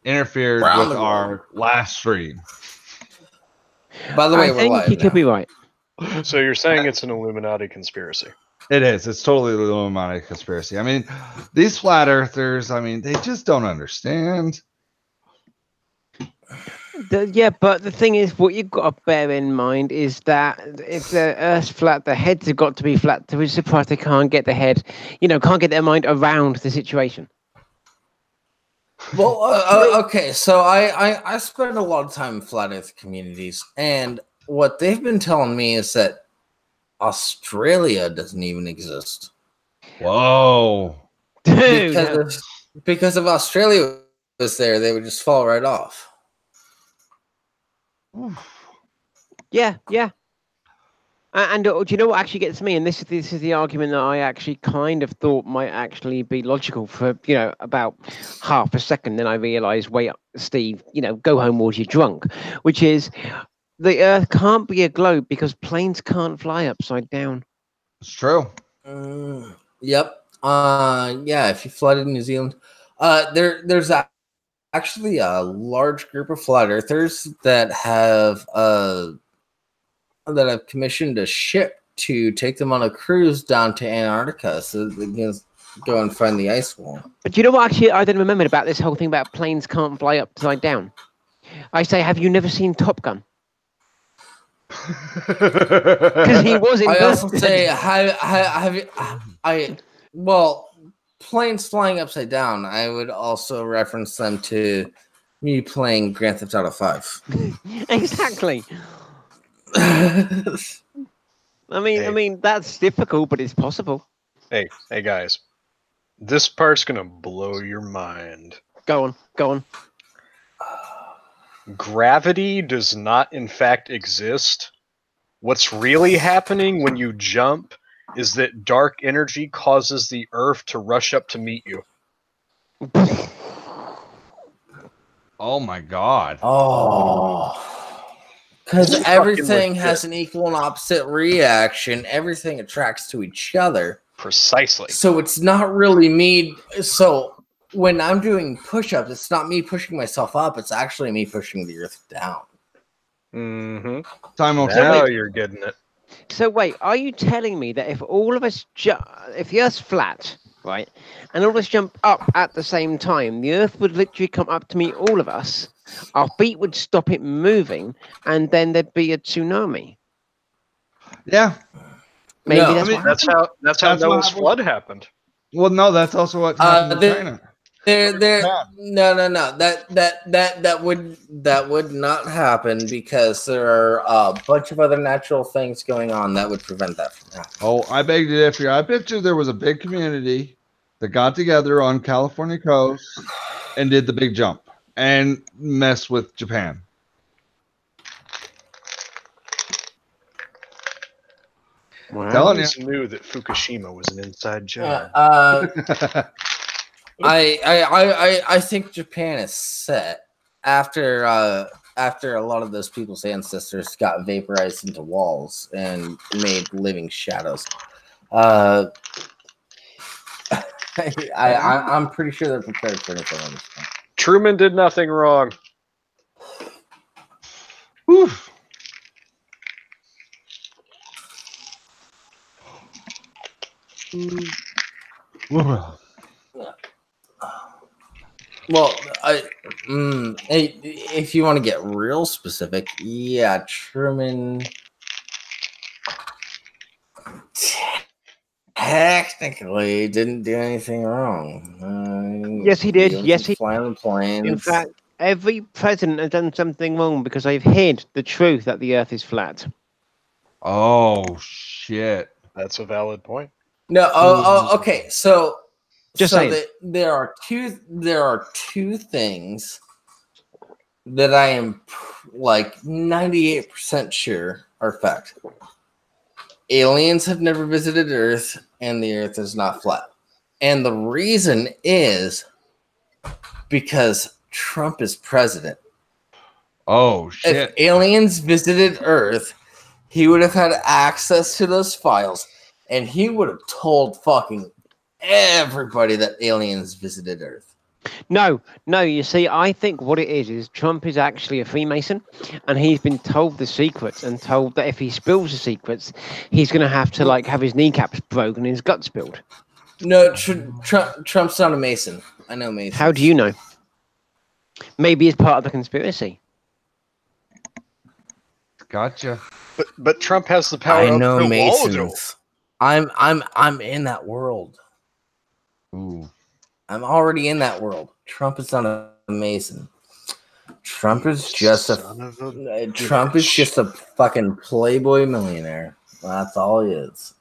interfered Round with the our last stream. By the way, I we're think live you could now. be right. So you're saying it's an Illuminati conspiracy? It is. It's totally the Illuminati conspiracy. I mean, these flat earthers, I mean, they just don't understand. Yeah, but the thing is, what you've got to bear in mind is that if the Earth's flat, the heads have got to be flat. To be surprised they can't get the head, can't get their mind around the situation. Well, okay, so I spend a lot of time in flat Earth communities, and what they've been telling me is that Australia doesn't even exist. Whoa. Dude, Because if Australia was there, they would just fall right off. yeah. And do you know what actually gets me? And this is the argument that I actually kind of thought might actually be logical for about half a second. Then I realised, wait up, Steve, go home or you're drunk. Which is, the Earth can't be a globe because planes can't fly upside down. It's true. Yep. Yeah. If you flooded New Zealand, there's actually a large group of flat earthers that have commissioned a ship to take them on a cruise down to Antarctica so they can go and find the ice wall. But you know what? Actually, I didn't remember about this whole thing about planes can't fly upside down. I say, have you never seen Top Gun? Because he was in. I also say, have you? Well, planes flying upside down. I would also reference them to me playing Grand Theft Auto 5. Exactly. I mean that's difficult, but it's possible. Hey guys, this part's gonna blow your mind. Go on. Gravity does not, in fact, exist. What's really happening when you jump is that dark energy causes the Earth to rush up to meet you. Oh my God. Oh. Because everything has an equal and opposite reaction. Everything attracts to each other. Precisely. So it's not really me. So when I'm doing push-ups, it's not me pushing myself up. It's actually me pushing the Earth down. Mm-hmm. Simultaneously. Now you're getting it. So wait, are you telling me that if all of us, if the Earth's flat, right, and all of us jump up at the same time, the Earth would literally come up to meet all of us, our feet would stop it moving, and then there'd be a tsunami? Yeah. Maybe No, that's I mean, what That's happened. how That's what Noah's happened. flood happened. Well, no, that's also what happened in China. No. That would not happen because there are a bunch of other natural things going on that would prevent that from happening. Oh, I beg to differ. I bet you there was a big community that got together on California coast and did the big jump and messed with Japan. Wow. I Telling you. always knew that Fukushima was an inside job. I think Japan is set after a lot of those people's ancestors got vaporized into walls and made living shadows. I'm pretty sure they're prepared for anything on this point. Truman did nothing wrong. Oof. Well, if you want to get real specific, yeah, Truman technically didn't do anything wrong. Yes, he did. Yes, he. Flying the planes. In fact, every president has done something wrong because they've hid the truth that the Earth is flat. Oh shit! That's a valid point. No. Okay. So, Just saying. there are two things that I am like 98% sure are fact. Aliens have never visited Earth, and the Earth is not flat. And the reason is because Trump is president. Oh shit! If aliens visited Earth, he would have had access to those files, and he would have told fucking everybody that aliens visited Earth. No, you see, I think what it is Trump is actually a Freemason, and he's been told the secrets and told that if he spills the secrets, he's going to have to like have his kneecaps broken and his guts spilled. No, Trump's not a Mason. I know Mason. How do you know? Maybe it's part of the conspiracy. Gotcha. But Trump has the power. I know to Masons. I'm in that world. Ooh. I'm already in that world. Trump is not a Mason. Trump is just a fucking playboy millionaire. That's all he is.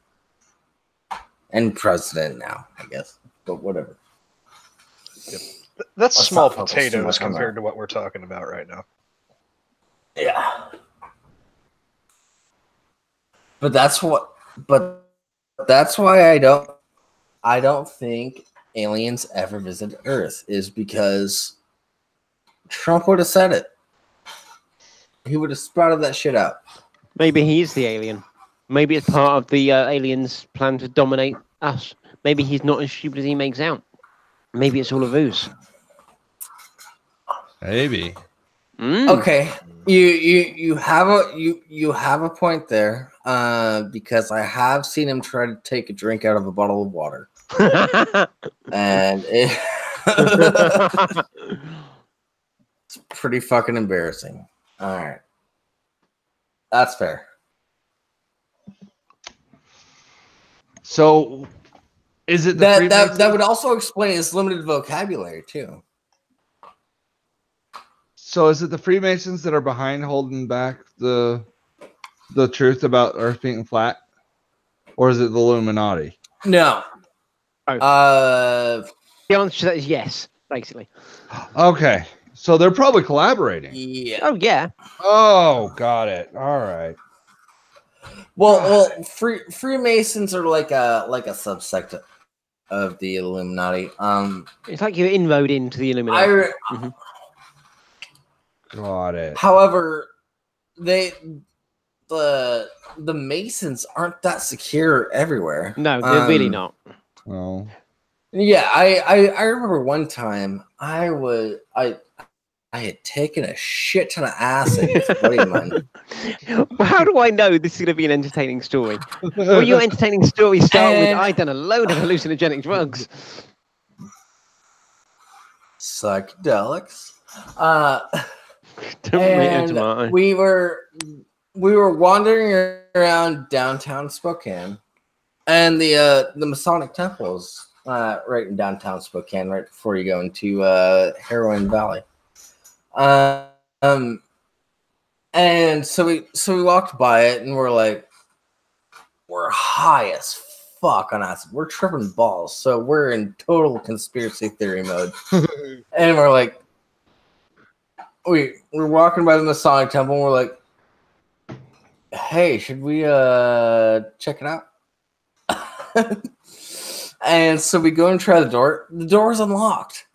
And president now, I guess. But whatever. That's Let's small not focus too potatoes much on compared that. to what we're talking about right now. Yeah. But that's why I don't think aliens ever visit Earth, is because Trump would have said it. He would have sprouted that shit out. Maybe he is the alien. Maybe it's part of the aliens' plan to dominate us. Maybe he's not as stupid as he makes out. Maybe it's all a ruse. Maybe. Okay, you have a point there, because I have seen him try to take a drink out of a bottle of water, and it's pretty fucking embarrassing. All right, that's fair. So, is it the That Freemasons? would also explain his limited vocabulary too. So is it the Freemasons that are behind holding back the truth about Earth being flat, or is it the Illuminati? No. The answer to that is yes, basically. Okay, so they're probably collaborating. Yeah. Oh yeah. Oh, got it. All right. Well, Freemasons are like a subsect of the Illuminati. It's like your inroad into the Illuminati. Got it. However, the Masons aren't that secure everywhere. No, they're really not. Well, Yeah, I remember one time I had taken a shit ton of acid with a buddy of mine. Well, how do I know this is going to be an entertaining story? Well, your entertaining story started with I done a load of hallucinogenic drugs. Psychedelics. Don't make a And tomato. we were wandering around downtown Spokane, and the Masonic Temple is right in downtown Spokane, right before you go into Heroin Valley. And so we walked by it, and we're high as fuck on acid. We're tripping balls, so we're in total conspiracy theory mode, and we're like. We're walking by the Masonic Temple, and we're like, hey, should we check it out? And so we go and try the door. The door is unlocked.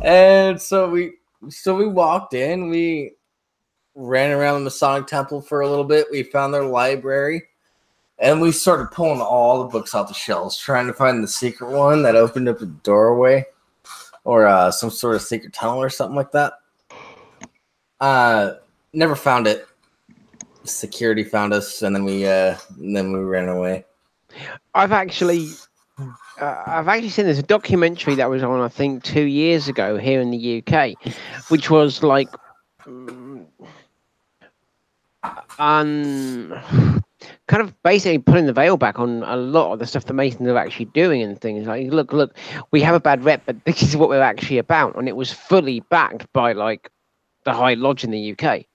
And so we walked in, we ran around the Masonic Temple for a little bit, we found their library, and we started pulling all the books off the shelves, trying to find the secret one that opened up the doorway. Or some sort of secret tunnel or something like that. Never found it. Security found us, and then we ran away. I've actually seen there's a documentary that was on, I think, 2 years ago here in the UK, which was like kind of basically pulling the veil back on a lot of the stuff the Masons are actually doing and things. Like, look, we have a bad rep, but this is what we're actually about. And it was fully backed by like the High Lodge in the UK.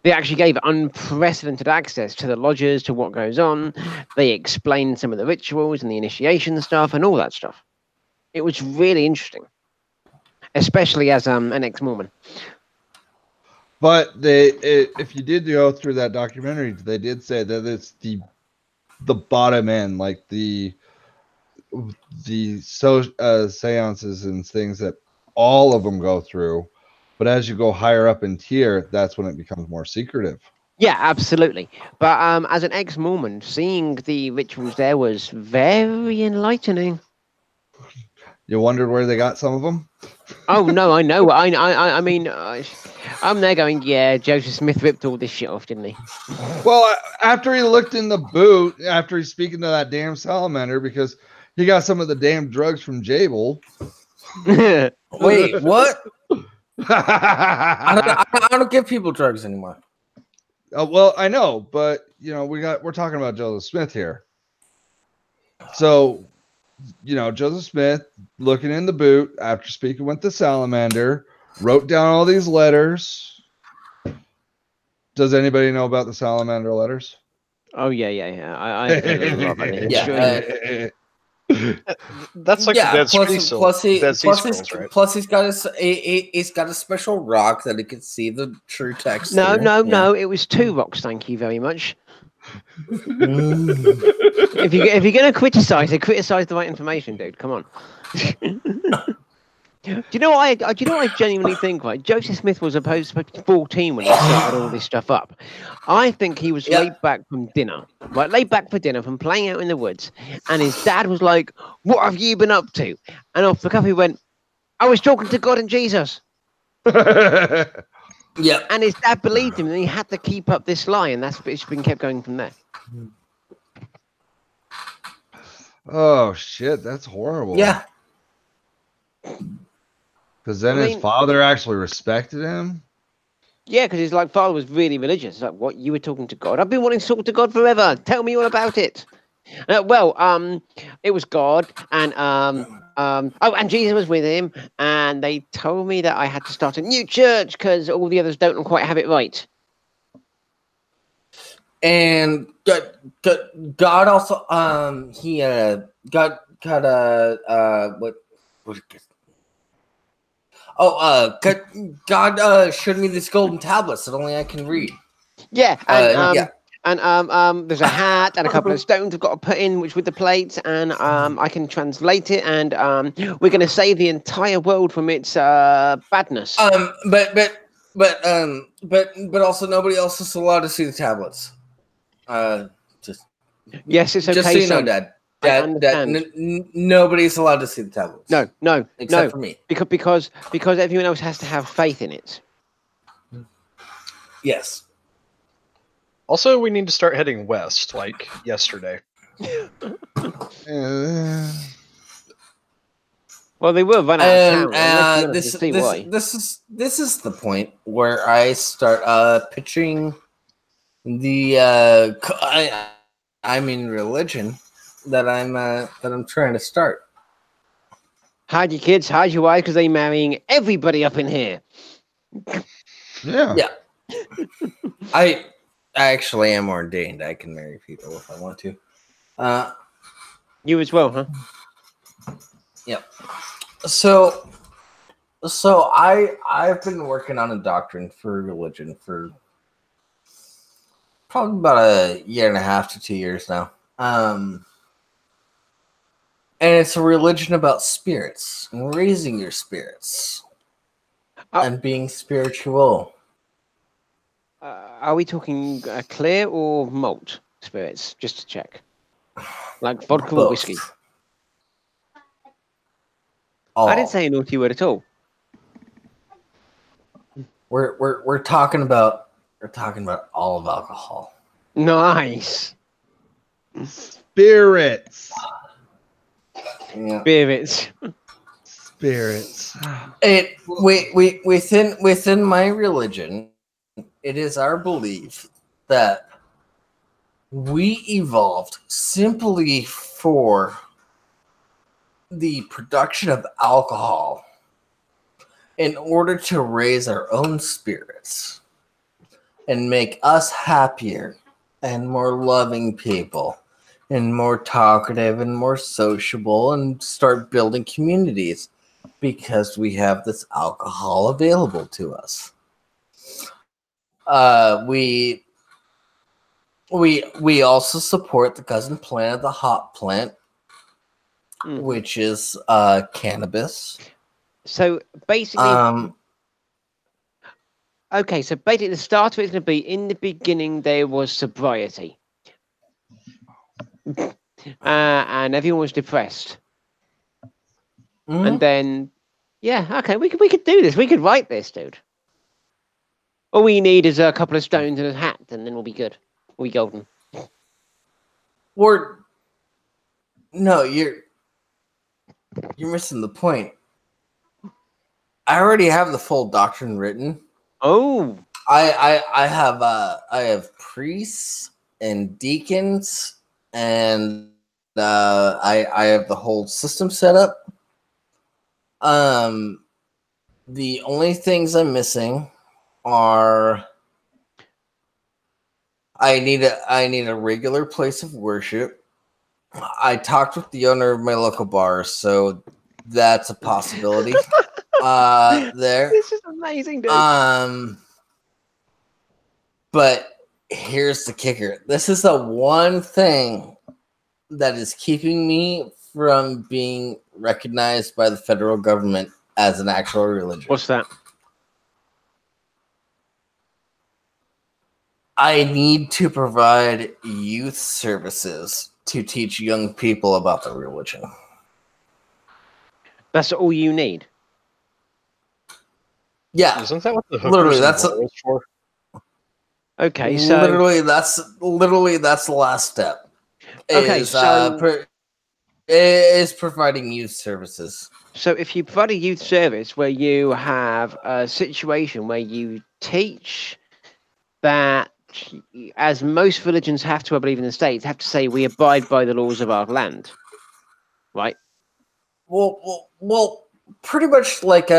They actually gave unprecedented access to the lodges, to what goes on. They explained some of the rituals and the initiation stuff and all that stuff. It was really interesting, especially as an ex-Mormon. but if you did go through that documentary, they did say that it's the bottom end, like the seances and things that all of them go through. But as you go higher up in tier, that's when it becomes more secretive. Yeah, absolutely. But as an ex-Mormon, seeing the rituals there was very enlightening. You wondered where they got some of them? Oh no, I know. I mean, I'm there going, yeah. Joseph Smith ripped all this shit off, didn't he? Well, after he looked in the boot, after he's speaking to that damn salamander, because he got some of the damn drugs from Jabel. Wait, what? I I don't give people drugs anymore. well, I know, but you know, we're talking about Joseph Smith here. So, you know, Joseph Smith looking in the boot after speaking with the salamander, wrote down all these letters. Does anybody know about the salamander letters? Oh yeah. I know a lot about the history. That's like the Dead Sea Scrolls, right? Plus he's got he's got a special rock that he can see the true text. No, through. no. It was 2 rocks. Thank you very much. If you're gonna criticize, criticize the right information, dude. Come on. Do you know what I genuinely think? Right, Joseph Smith was supposed to be 14 when he started all this stuff up. I think he was laid back from dinner, right? Laid back for dinner from playing out in the woods, and his dad was like, "What have you been up to?" And off the cuff he went, "I was talking to God and Jesus." Yeah, and his dad believed him, and he had to keep up this lie, and it's been kept going from there. Oh shit, that's horrible. Yeah. Because then his father actually respected him. Yeah, because his father was really religious. It's like, what, you were talking to God? I've been wanting to talk to God forever. Tell me all about it. It was God, and and Jesus was with him, and they told me that I had to start a new church because all the others don't quite have it right. And God also God showed me these golden tablets that only I can read. Yeah, and there's a hat and a couple of stones I've got to put in, which with the plates, and I can translate it, and we're going to save the entire world from its badness. But also nobody else is allowed to see the tablets. Yes, it's okay. Just so you know, Dad. Nobody's allowed to see the tablets. No, except for me. Because everyone else has to have faith in it. Yes. Also, we need to start heading west, like yesterday. Well, they will run out of town. This is the point where I start pitching the religion that I'm trying to start. Hide your kids, hide your wife, because they're marrying everybody up in here. Yeah. I actually am ordained. I can marry people if I want to. You as well, huh? Yep. So I've been working on a doctrine for religion for probably about a year and a half to 2 years now. And it's a religion about spirits and raising your spirits and being spiritual. Are we talking clear or malt spirits? Just to check. Like vodka or whiskey? I didn't say a naughty word at all. We're talking about all of alcohol. Nice. Spirits. Yeah. Spirits. Within my religion, it is our belief that we evolved simply for the production of alcohol in order to raise our own spirits and make us happier and more loving people and more talkative and more sociable and start building communities because we have this alcohol available to us. We also support the cousin plant of the hop plant, which is cannabis. So basically, okay. So basically, the starter is going to be in the beginning. There was sobriety, and everyone was depressed. And then, yeah, okay, we could do this. We could write this, dude. All we need is a couple of stones and a hat, and then we'll be good. We'll be golden. Or no, you're missing the point. I already have the full doctrine written. Oh, I have priests and deacons, and I have the whole system set up. The only things I'm missing are I need a regular place of worship. I talked with the owner of my local bar, so that's a possibility. There. this is amazing, dude. But here's the kicker. This is the one thing that is keeping me from being recognized by the federal government as an actual religion. What's that? I need to provide youth services to teach young people about the religion. That's all you need. Yeah, Isn't that what the hookers literally and that's blowers for? Okay, so literally that's the last step. Okay, Is providing youth services. So if you provide a youth service where you have a situation where you teach that, as most religions have to, I believe in the States, have to say we abide by the laws of our land, right? Well, pretty much like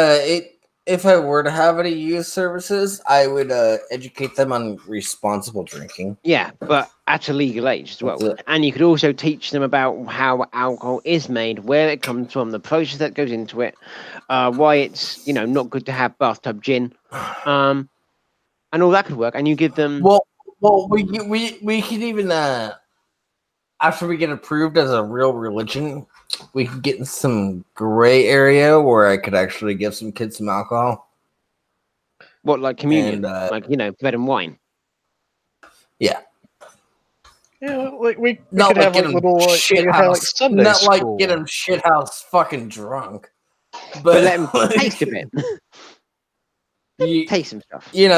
if I were to have any youth services, I would educate them on responsible drinking. Yeah, but at a legal age as well. That's it. And you could also teach them about how alcohol is made, where it comes from, the process that goes into it, why it's not good to have bathtub gin, and all that could work. And you give them we can even after we get approved as a real religion, we could get in some gray area where I could actually give some kids some alcohol. what, like communion, And, like bread and wine. Yeah. Yeah, like we Not could like have get like them little shit we could have, like house. Sunday Not like school. get them shit house fucking drunk. But let them taste a bit, You, taste some stuff. give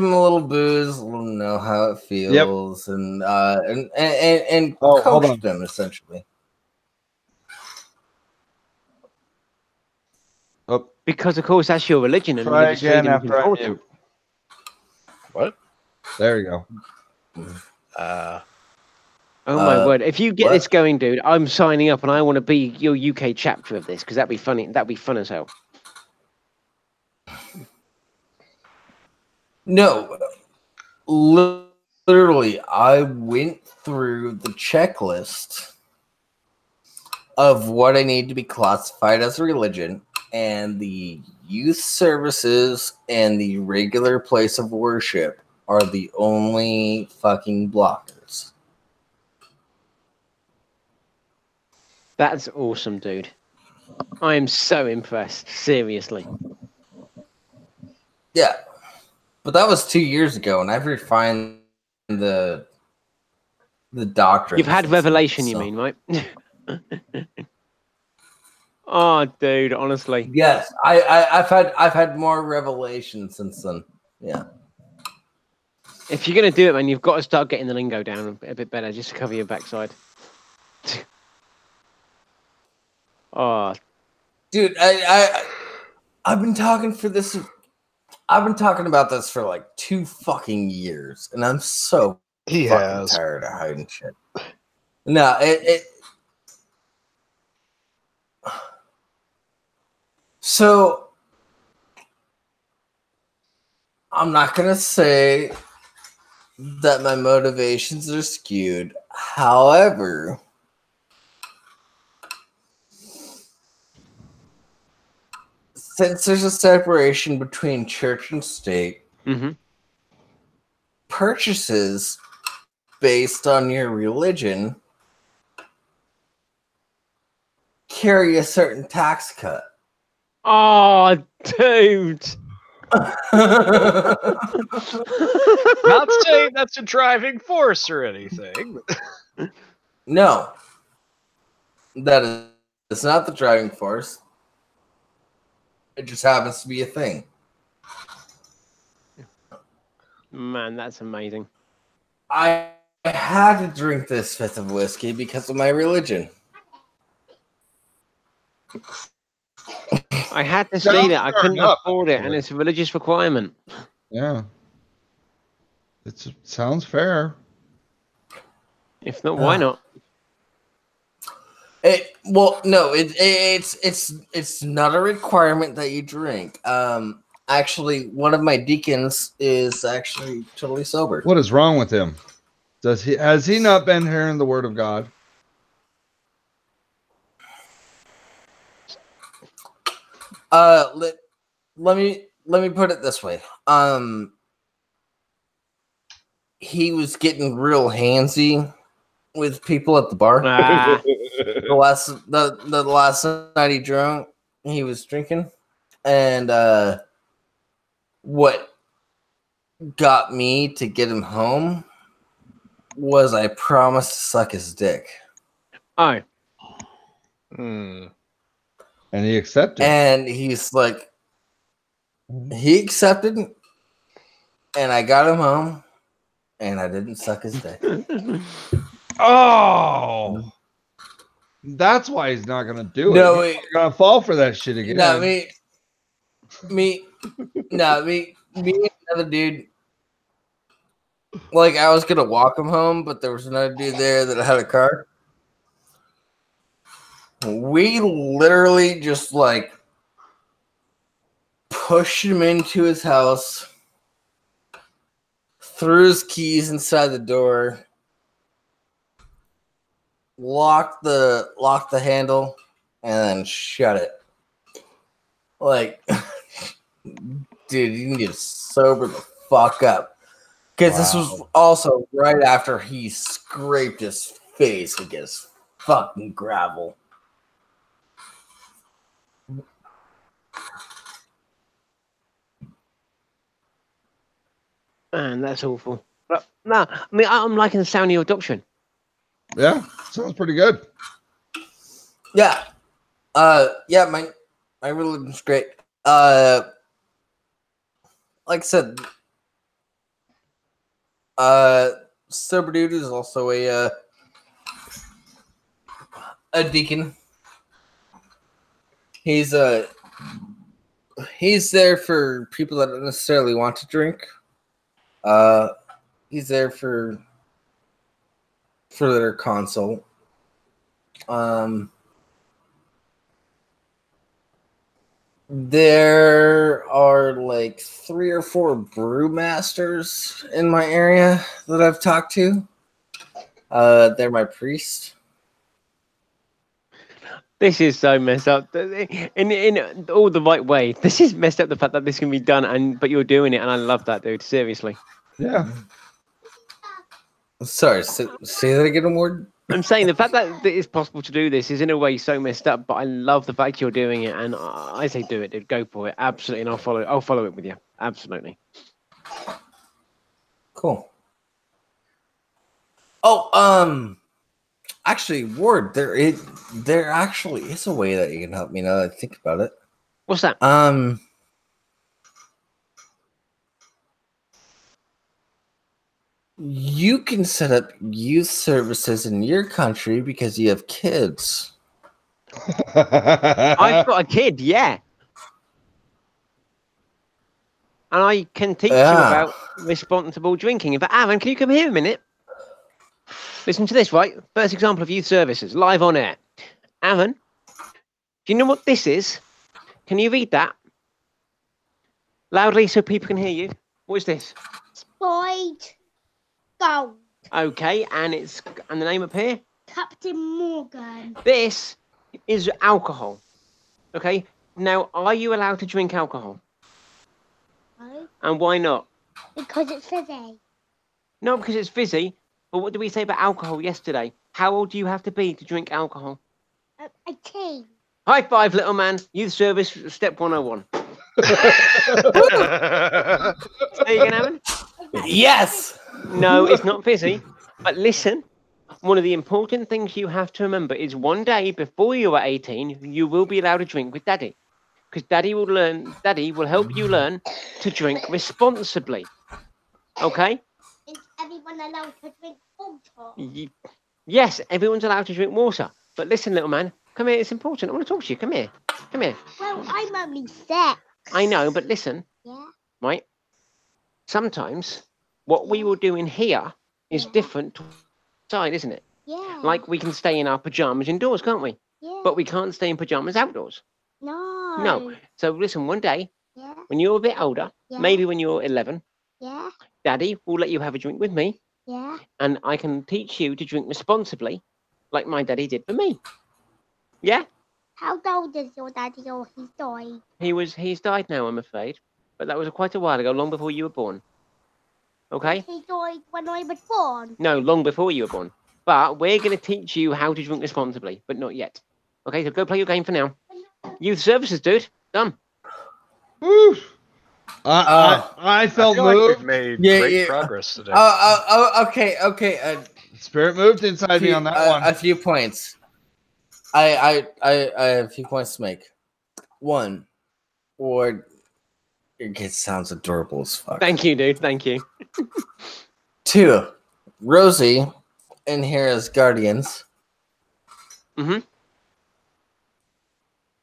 them a little booze, let them know how it feels, and Oh, hold coach on. them essentially. Oh, Because of course that's your religion, and try religious again freedom is after I important. mute. What? There you go. Oh my word! If you get what? this going, dude, I'm signing up, and I want to be your UK chapter of this because that'd be funny. That'd be fun as hell. No, literally, I went through the checklist of what I need to be classified as a religion, and the youth services and the regular place of worship are the only fucking blockers. That's awesome, dude. I am so impressed. Seriously. Yeah, but that was 2 years ago, and I've refined the doctrine. You've had revelation, you mean, right? Oh, dude, honestly. Yes, I've had more revelation since then. Yeah. If you're gonna do it, man, you've got to start getting the lingo down a bit better, just to cover your backside. Oh, Dude, I've been talking for this. I've been talking about this for like 2 fucking years, and I'm so He fucking has. tired of hiding shit. No, it. So I'm not gonna say that my motivations are skewed. However, since there's a separation between church and state, mm-hmm. purchases based on your religion carry a certain tax cut. Oh, dude. Not saying that's a driving force or anything. No, that is It's not the driving force. It just happens to be a thing. Man, that's amazing. I had to drink this fifth of whiskey because of my religion. I had to Sounds see that. I fair couldn't enough, afford it, and actually. it's a religious requirement. Yeah. It sounds fair. If not, why not? It's not a requirement that you drink. Actually, one of my deacons is actually totally sober. What is wrong with him? Has he not been hearing the word of God? Let me put it this way. He was getting real handsy with people at the bar. Ah, The last night he was drinking, and what got me to get him home was I promised to suck his dick, oh, Hmm. And he accepted. and he's like, he accepted, and I got him home, and I didn't suck his dick. Oh, that's why he's not gonna do it. No, He's gonna fall for that shit again. No, me, and another dude. Like, I was gonna walk him home, but there was another dude there that had a car. We literally just like pushed him into his house, threw his keys inside the door, locked the handle, and then shut it. Like, dude, you need to sober the fuck up. Because this was also right after he scraped his face against fucking gravel. man, that's awful. But no, I mean, I'm liking the sound of your doctrine. Yeah, sounds pretty good. Yeah. Yeah, my religion's great. Like I said, sober dude is also a deacon. He's there for people that don't necessarily want to drink. He's there for their consult. There are like 3 or 4 brewmasters in my area that I've talked to. They're my priest. This is so messed up. In all the right way. This is messed up. The fact that this can be done, but you're doing it, and I love that, dude. Seriously. Yeah. Sorry, say that again, Ward. I'm saying the fact that it's possible to do this is in a way so messed up, but I love the fact you're doing it, and I say do it, dude. Go for it, absolutely, and I'll follow it with you, absolutely. Cool. Oh, actually, Ward, there actually is a way that you can help me now that I think about it. What's that? You can set up youth services in your country because you have kids. I've got a kid, yeah. And I can teach you about responsible drinking. In fact, Aaron, can you come here a minute? Listen to this, right? First example of youth services, live on air. Aaron, do you know what this is? Can you read that? Loudly so people can hear you. What is this? Boyd Gold. Okay, and the name up here? Captain Morgan. This is alcohol. Okay, now are you allowed to drink alcohol? No, And why not? because it's fizzy. Not because it's fizzy, but what did we say about alcohol yesterday? How old do you have to be to drink alcohol? A teen. High five, little man. Youth service, step 101. There you go, Aaron. Yes. No, it's not fizzy. But listen, one of the important things you have to remember is one day before you are 18, you will be allowed to drink with Daddy. Because Daddy will help you learn to drink responsibly. Okay? Is everyone allowed to drink water? Yes, everyone's allowed to drink water. But listen, little man, come here. It's important. I want to talk to you. Come here. Come here. Well, I'm only 6. I know, but listen, Yeah. right? Sometimes what we will do in here is Yeah. different to outside, isn't it? Yeah. Like we can stay in our pajamas indoors, can't we? Yeah. But we can't stay in pajamas outdoors. No. No. So listen, one day Yeah. when you're a bit older, Yeah. maybe when you're 11, Yeah. Daddy will let you have a drink with me, Yeah. and I can teach you to drink responsibly, like my daddy did for me. Yeah, How old is your daddy or he's died? he's died now, I'm afraid, but that was quite a while ago, long before you were born. Okay? He died when I was born. No, long before you were born. But we're going to teach you how to drink responsibly, but not yet. Okay, so go play your game for now. Youth services, dude. Done. Woo. I felt feel like moved. we've made Yeah, great yeah. progress today. Okay. Spirit moved inside me on that one. A few points. I have a few points to make. One, or your kid sounds adorable as fuck. Thank you, dude. Thank you. 2, Rosie in here as guardians. Mhm.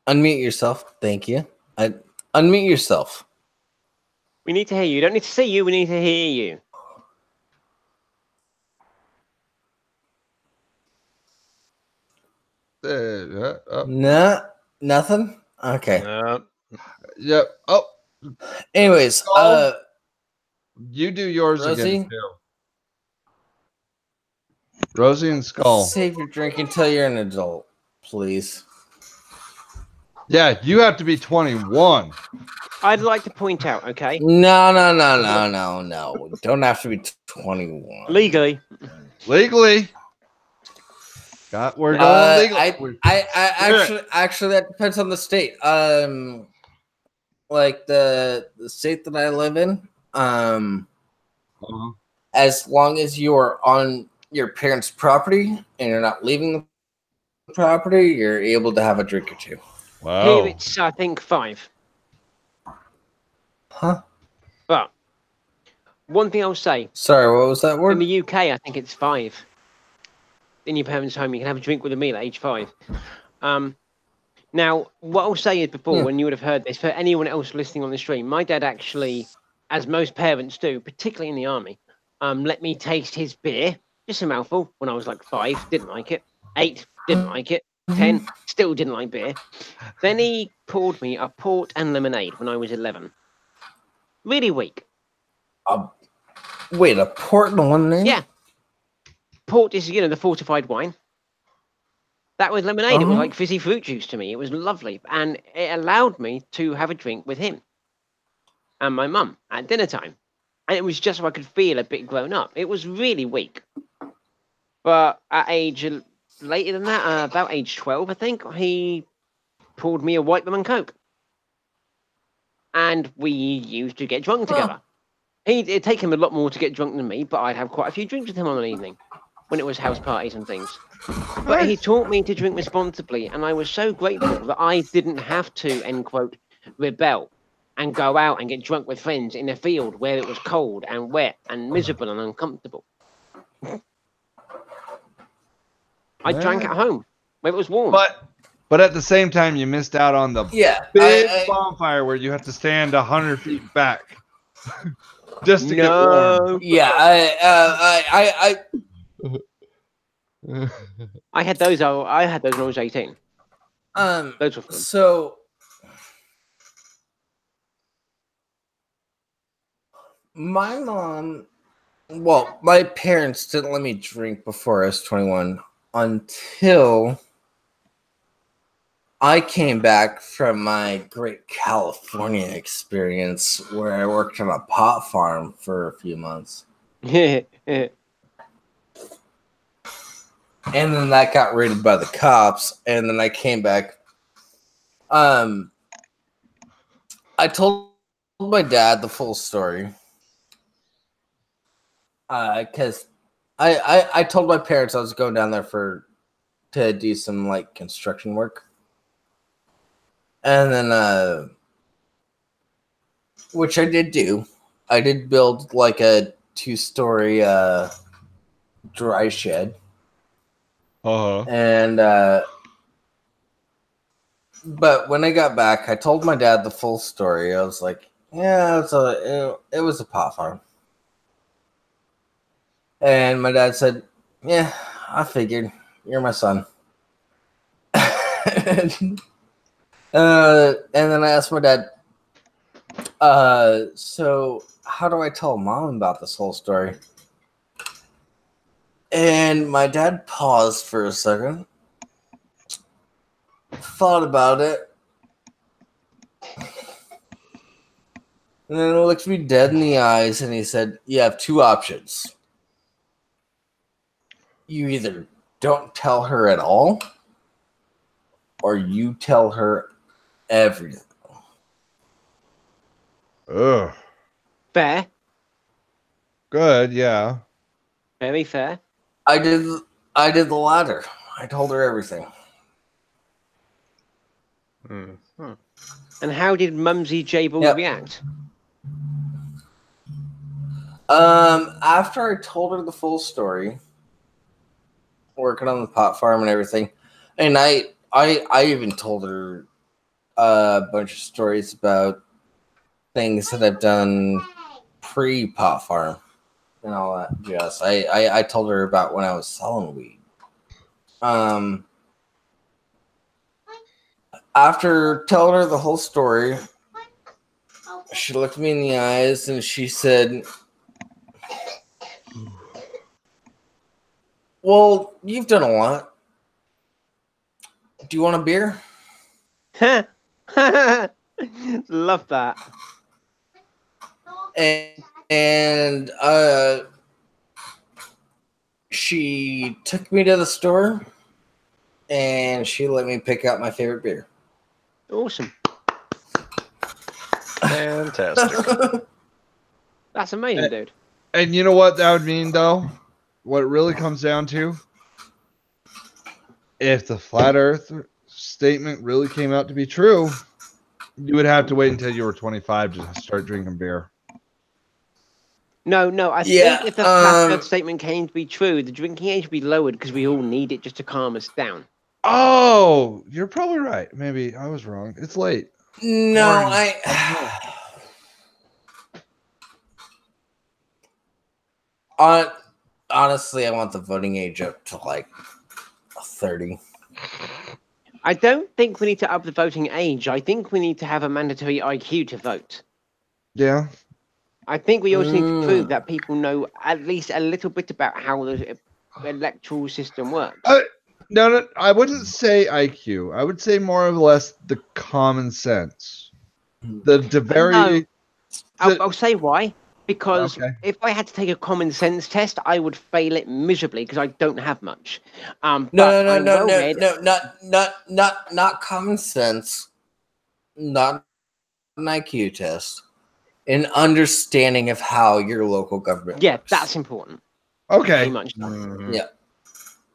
Unmute yourself. Thank you. Unmute yourself. We need to hear you. Don't need to see you. We need to hear you. No, nothing. Okay. Yep. Oh, Anyways, you do yours Rosie? again too. Rosie and Skull. save your drink until you're an adult, please. Yeah, you have to be 21. I'd like to point out, okay, No. Don't have to be 21. legally, Legally. We're going legally. Actually, that depends on the state. Like the state that I live in, as long as you are on your parents' property and you're not leaving the property, you're able to have a drink or two. Wow. here it's, I think, 5. Huh? But one thing I'll say, Sorry, what was that in word? the UK, I think it's 5. In your parents' home, you can have a drink with a meal at age 5. Now, what I'll say is before, Yeah. when you would have heard this, for anyone else listening on the stream, my dad actually, as most parents do, particularly in the army, let me taste his beer, just a mouthful, when I was like 5, didn't like it. 8, didn't like it. 10, still didn't like beer. Then he poured me a port and lemonade when I was 11. Really weak. Wait, a port and lemonade? Yeah. Port is, the fortified wine. That was lemonade. It was like fizzy fruit juice to me. It was lovely. And it allowed me to have a drink with him and my mum at dinner time. And it was just so I could feel a bit grown up. It was really weak. But at age later than that, about age 12, I think, he poured me a white rum and coke. And we used to get drunk together. It'd take him a lot more to get drunk than me, but I'd have quite a few drinks with him on an evening when it was house parties and things. But he taught me to drink responsibly, and I was so grateful that I didn't have to, end quote, rebel and go out and get drunk with friends in a field where it was cold and wet and miserable and uncomfortable. I drank at home where it was warm. But at the same time, you missed out on the big bonfire where you have to stand 100 feet back just to get warm. Yeah, I had those. I had those when I was 18. Those were fun. So my mom, well, my parents didn't let me drink before I was 21 until I came back from my great California experience where I worked on a pot farm for a few months. And then that got raided by the cops, and then I came back. I told my dad the full story because I told my parents I was going down there to do some like construction work, and then which I did do. I did build like a 2-story dry shed, and but when I got back, I told my dad the full story. I was like, "Yeah, it was a pot farm," and my dad said, "Yeah, I figured. You're my son." And then I asked my dad, so how do I tell mom about this whole story? And my dad paused for a second, thought about it, and then looked me dead in the eyes and he said, "You have 2 options. You either don't tell her at all, or you tell her everything." Ugh. Fair. Good. Yeah. Very fair. I did the latter. I told her everything. Mm-hmm. And how did Mumsy Jable Yep. react? After I told her the full story, working on the pot farm and everything, and I even told her a bunch of stories about things that I've done pre-pot farm and all that jazz. I told her about when I was selling weed. After telling her the whole story, she looked me in the eyes and she said, "Well, you've done a lot. Do you want a beer?" Love that. And she took me to the store and she let me pick out my favorite beer. Awesome. Fantastic. That's amazing, dude. And you know what that would mean, though? What it really comes down to? If the flat Earth statement really came out to be true, you would have to wait until you were 25 to start drinking beer. No, I Yeah, think if the flat Earth statement came to be true, the drinking age would be lowered because we all need it just to calm us down. Oh, you're probably right. Maybe I was wrong. It's late. No, Morning. honestly, I want the voting age up to like 30. I don't think we need to up the voting age. I think we need to have a mandatory IQ to vote. Yeah. I think we also need to prove that people know at least a little bit about how the electoral system works. No, I wouldn't say IQ. I would say more or less the common sense. I'll say why. Because Okay. if I had to take a common sense test, I would fail it miserably because I don't have much. No, not common sense. Not an IQ test. An understanding of how your local government Yeah, works. that's important. Okay. Pretty much. Mhm. Yeah.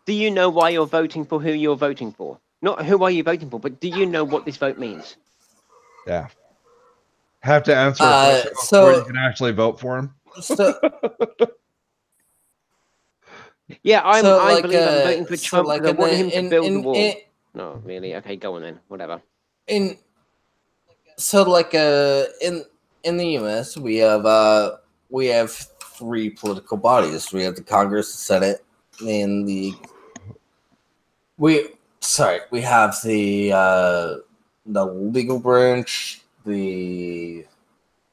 Do you know why you're voting for who you're voting for? Not who are you voting for, but do you know what this vote means? Yeah. Have to answer a question so- before you can actually vote for him. So, Yeah, I like, believe I'm voting for so Trump like because I want him to in- build in- the wall. in- No, really? Okay, go on then. Whatever. in the US we have 3 political bodies. We have the Congress, the Senate, and we have the legal branch, the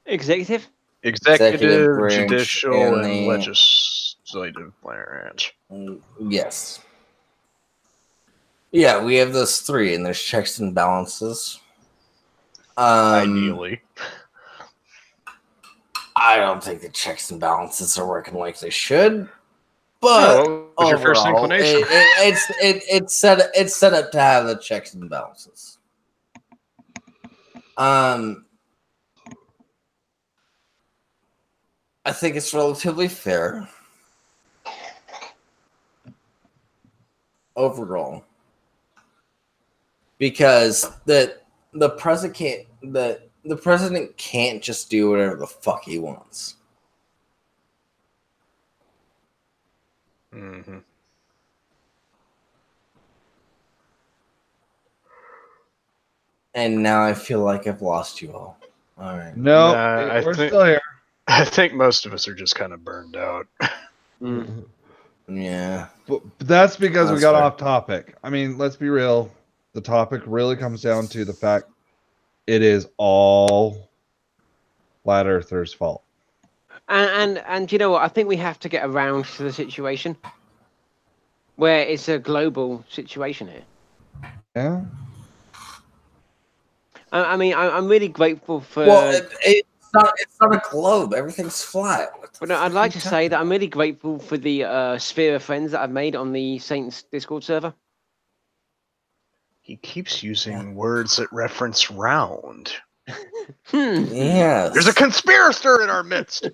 Executive? Executive, branch, judicial, and and the- legislative branch. yes. Yeah, we have those 3, and there's checks and balances. Ideally. I don't think the checks and balances are working like they should. But Oh, what was your first overall, inclination? it's set up to have the checks and balances. I think it's relatively fair. overall, because the president can't just do whatever the fuck he wants. Mm-hmm. And now I feel like I've lost you all. All right. No, Nah, we're still here. I think most of us are just kind of burned out. Yeah. But that's because we That's got fair. off topic. I mean, let's be real. The topic really comes down to the fact it is all flat earthers' fault. And you know what? I think we have to get around to the situation where it's a global situation here. Yeah. I mean, I'm really grateful for. Well, it's not a globe. Everything's flat. But no, I'd like to say that I'm really grateful for the sphere of friends that I've made on the Saints Discord server. He keeps using words that reference round. Yes. There's a conspirator in our midst.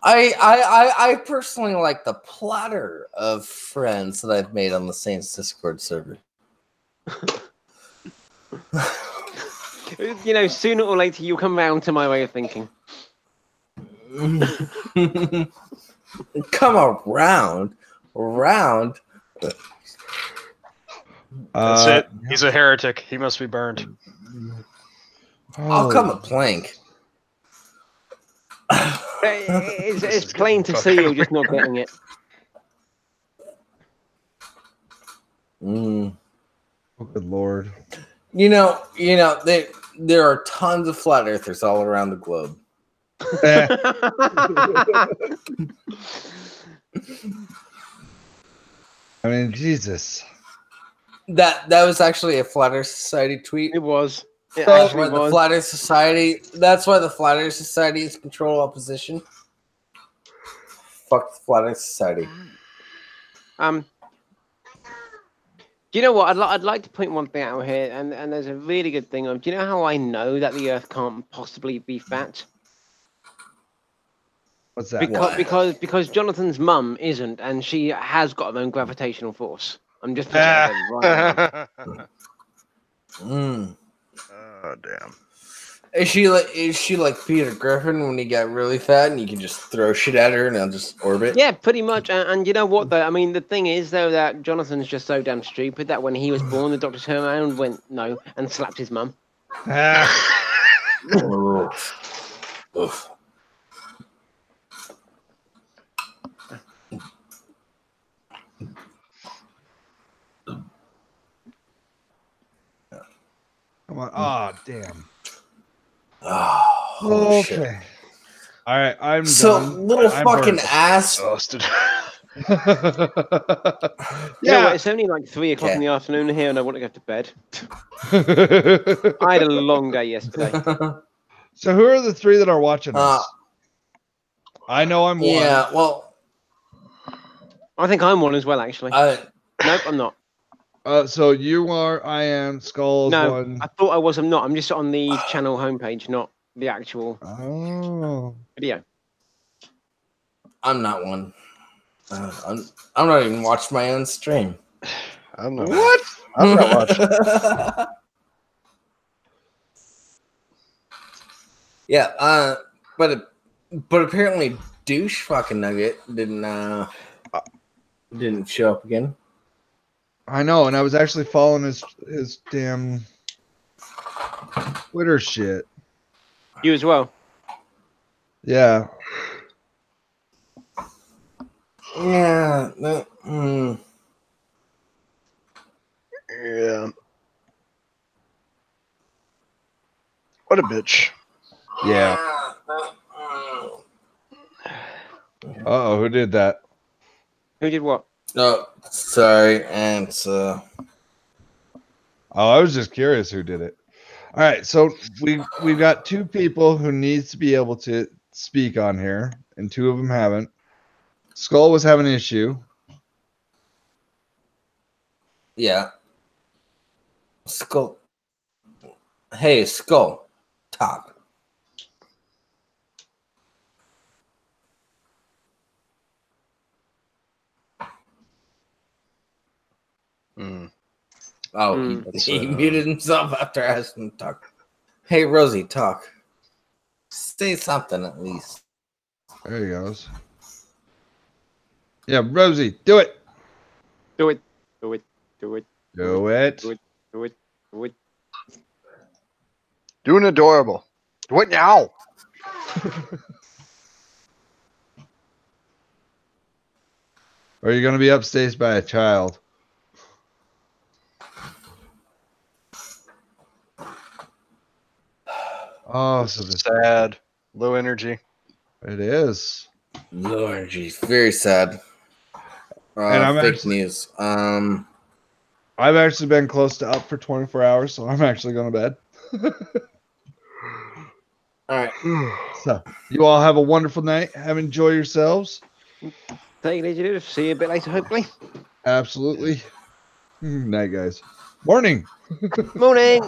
I personally like the platter of friends that I've made on the Saints Discord server. You know, sooner or later you'll come round to my way of thinking. Come around. That's it. He's a heretic. He must be burned. I'll come a plank. It's plain to see you're just not getting it. Mm. Oh, good lord. You know, there are tons of flat earthers all around the globe. I mean, Jesus. That was actually a Flat Earth Society tweet. It was. It That's actually why the was. Flat Earth Society. That's why the Flat Earth Society is control opposition. Fuck the Flat Earth Society. Do you know what? I'd like to point one thing out here, and there's a really good thing. Do you know how I know that the Earth can't possibly be fat? What's that? Why? Because Jonathan's mum isn't, and she has got her own gravitational force. I'm just looking at it right now. Mm. Oh damn. Is she like Peter Griffin when he got really fat and you can just throw shit at her and it'll just orbit? Yeah, pretty much. And you know what, though? I mean, the thing is, though, that Jonathan's just so damn stupid that when he was born, the doctor turned around and went, no, and slapped his mum. Oof. Come on. Oh, damn. Oh, Okay. shit. All right, I'm So done. little I'm fucking burnt. ass. Exhausted. You know Yeah. what, it's only like 3 o'clock in the afternoon here, and I want to go to bed. I had a long day yesterday. So who are the three that are watching us? I know I'm one. Yeah, well, I think I'm one as well, actually. Nope, I'm not. So you are, I am, Skull's No, one. I thought I was. I'm not. I'm just on the channel homepage, not the actual Oh. video. I'm not one. I'm not even watching my own stream. I'm not. What? I'm not watching. Yeah, but apparently douche fucking nugget didn't show up again. I know, and I was actually following his damn Twitter shit. You as well. Yeah. Yeah. Yeah. What a bitch. Yeah. Uh-oh, who did that? Who did what? Oh, sorry, and Oh, I was just curious who did it. All right, so we've got two people who needs to be able to speak on here, and two of them haven't. Skull was having an issue. yeah. Skull. Hey, Skull. Talk. Mm. Oh, he muted himself after asking to talk. Hey, Rosie, talk. Say something at least. There he goes. Yeah, Rosie, do it. Do it. Do it. Do it. Do it. Do it. Do it. Do it. Doing adorable. Do it now. Or are you going to be upstaged by a child? Oh, This so is this, sad. Low energy. it is. Lord, geez, very sad. And I'm Fake actually- news. I've actually been close to up for 24 hours, so I'm actually going to bed. All right. So, you all have a wonderful night. Have enjoy yourselves. Take it easy, dude. See you a bit later, hopefully. Absolutely. Night, guys. Morning. Morning.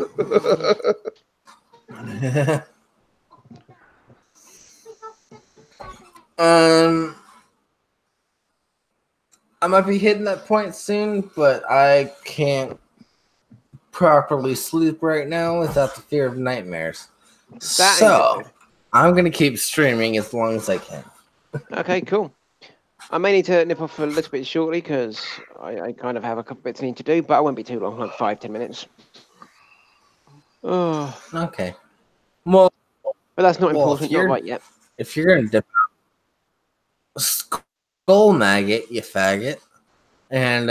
I might be hitting that point soon, but I can't properly sleep right now without the fear of nightmares. That So ain't I'm gonna keep streaming as long as I can. Okay, cool. I may need to nip off a little bit shortly because I kind of have a couple bits I need to do, but I won't be too long, like 5-10 minutes. Oh, Okay. Well, but that's not Well, important. if you're- Not right yet. if you're gonna dip Skull Maggot, you faggot, and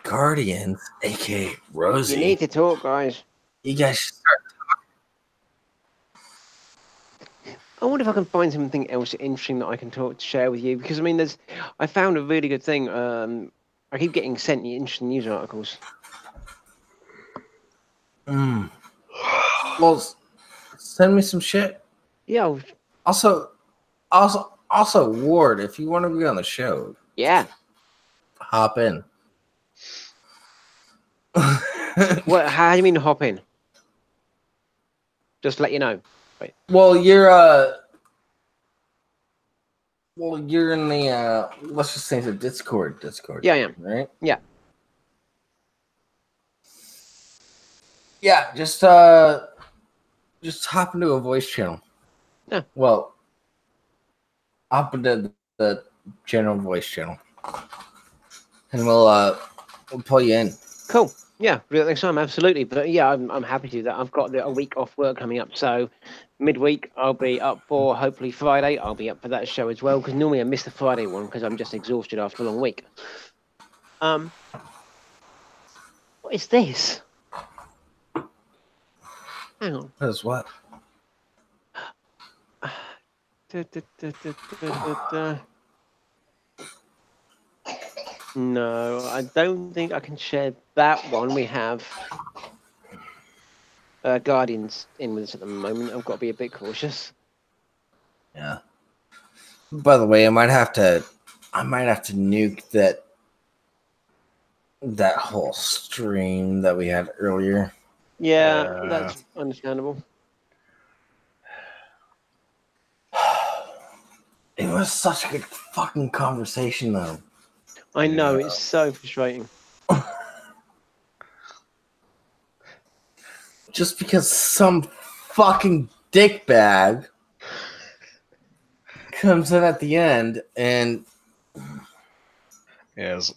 Guardians, aka Rosie, You need to talk, guys. you guys should start. I wonder if I can find something else interesting that I can share with you because I mean, I found a really good thing. I keep getting sent interesting news articles. Well, send me some shit. Yeah, Also, Ward, if you want to be on the show, yeah. hop in. What? How do you mean hop in? Just let you know. Well, you're in the let's just say the Discord. Yeah, I am. Right? Yeah. Yeah, just hop into a voice channel. Yeah. Well, hop into the general voice channel. And we'll pull you in. Cool. Yeah, real next time, absolutely. But yeah, I'm happy to do that. I've got a week off work coming up, so midweek I'll be up for hopefully Friday. I'll be up for that show as well because normally I miss the Friday one because I'm just exhausted after a long week. What is this? Hang on. That's what? No, I don't think I can share that one. We have Guardians in with us at the moment. I've got to be a bit cautious. Yeah. By the way, I might have to nuke that whole stream that we had earlier. Yeah, that's understandable. It was such a good fucking conversation, though. I know, it's so frustrating. Just because some fucking dickbag comes in at the end and Yes,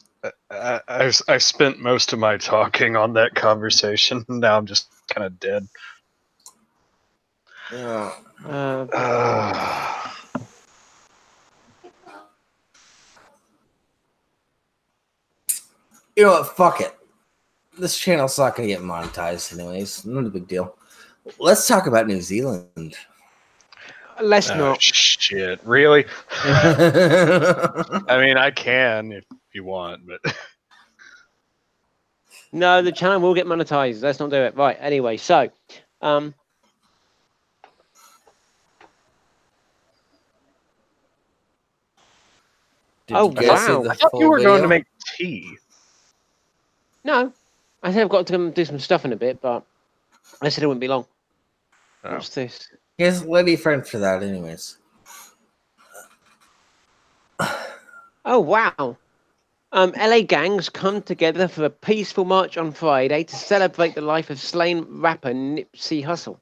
I spent most of my talking on that conversation. Now I'm just kind of dead. you know what? Fuck it. This channel's not gonna get monetized anyways. Not a big deal. Let's talk about New Zealand. Let's not. Shit, really? I mean, I can if you want, but No, the channel will get monetized. Let's not do it. Right. Anyway, so, Did Oh, you guys see wow. the I thought full you were going to video? make tea. no, I said I've got to do some stuff in a bit, but I said it wouldn't be long. Oh. What's this? He has a lady friend for that, anyways. Oh, wow. LA gangs come together for a peaceful march on Friday to celebrate the life of slain rapper Nipsey Hussle.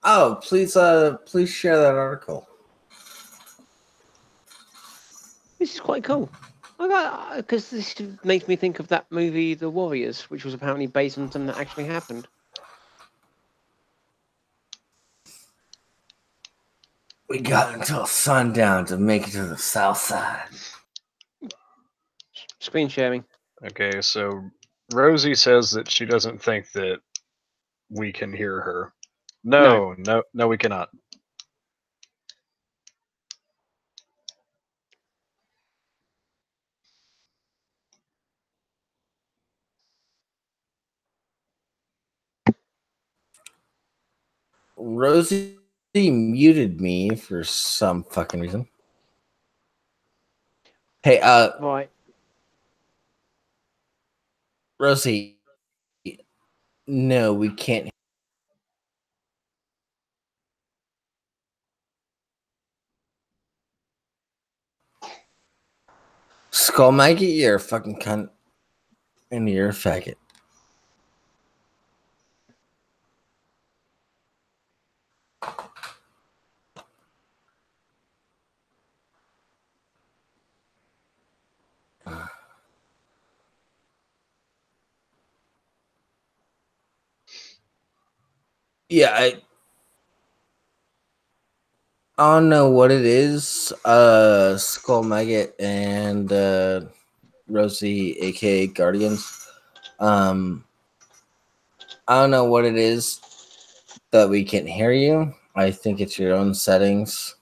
Oh, please share that article. This is quite cool. Because this makes me think of that movie, The Warriors, which was apparently based on something that actually happened. We got until sundown to make it to the south side. Screen sharing. Okay, so Rosie says that she doesn't think that we can hear her. No, we cannot. Rosie muted me for some fucking reason. Hey, Right. Rosie. No, we can't. Skull Maggot, you're a fucking cunt. And you're a faggot. Yeah, I don't know what it is. Skull Maggot and Rosie, aka Guardians. I don't know what it is that we can't hear you. I think it's your own settings.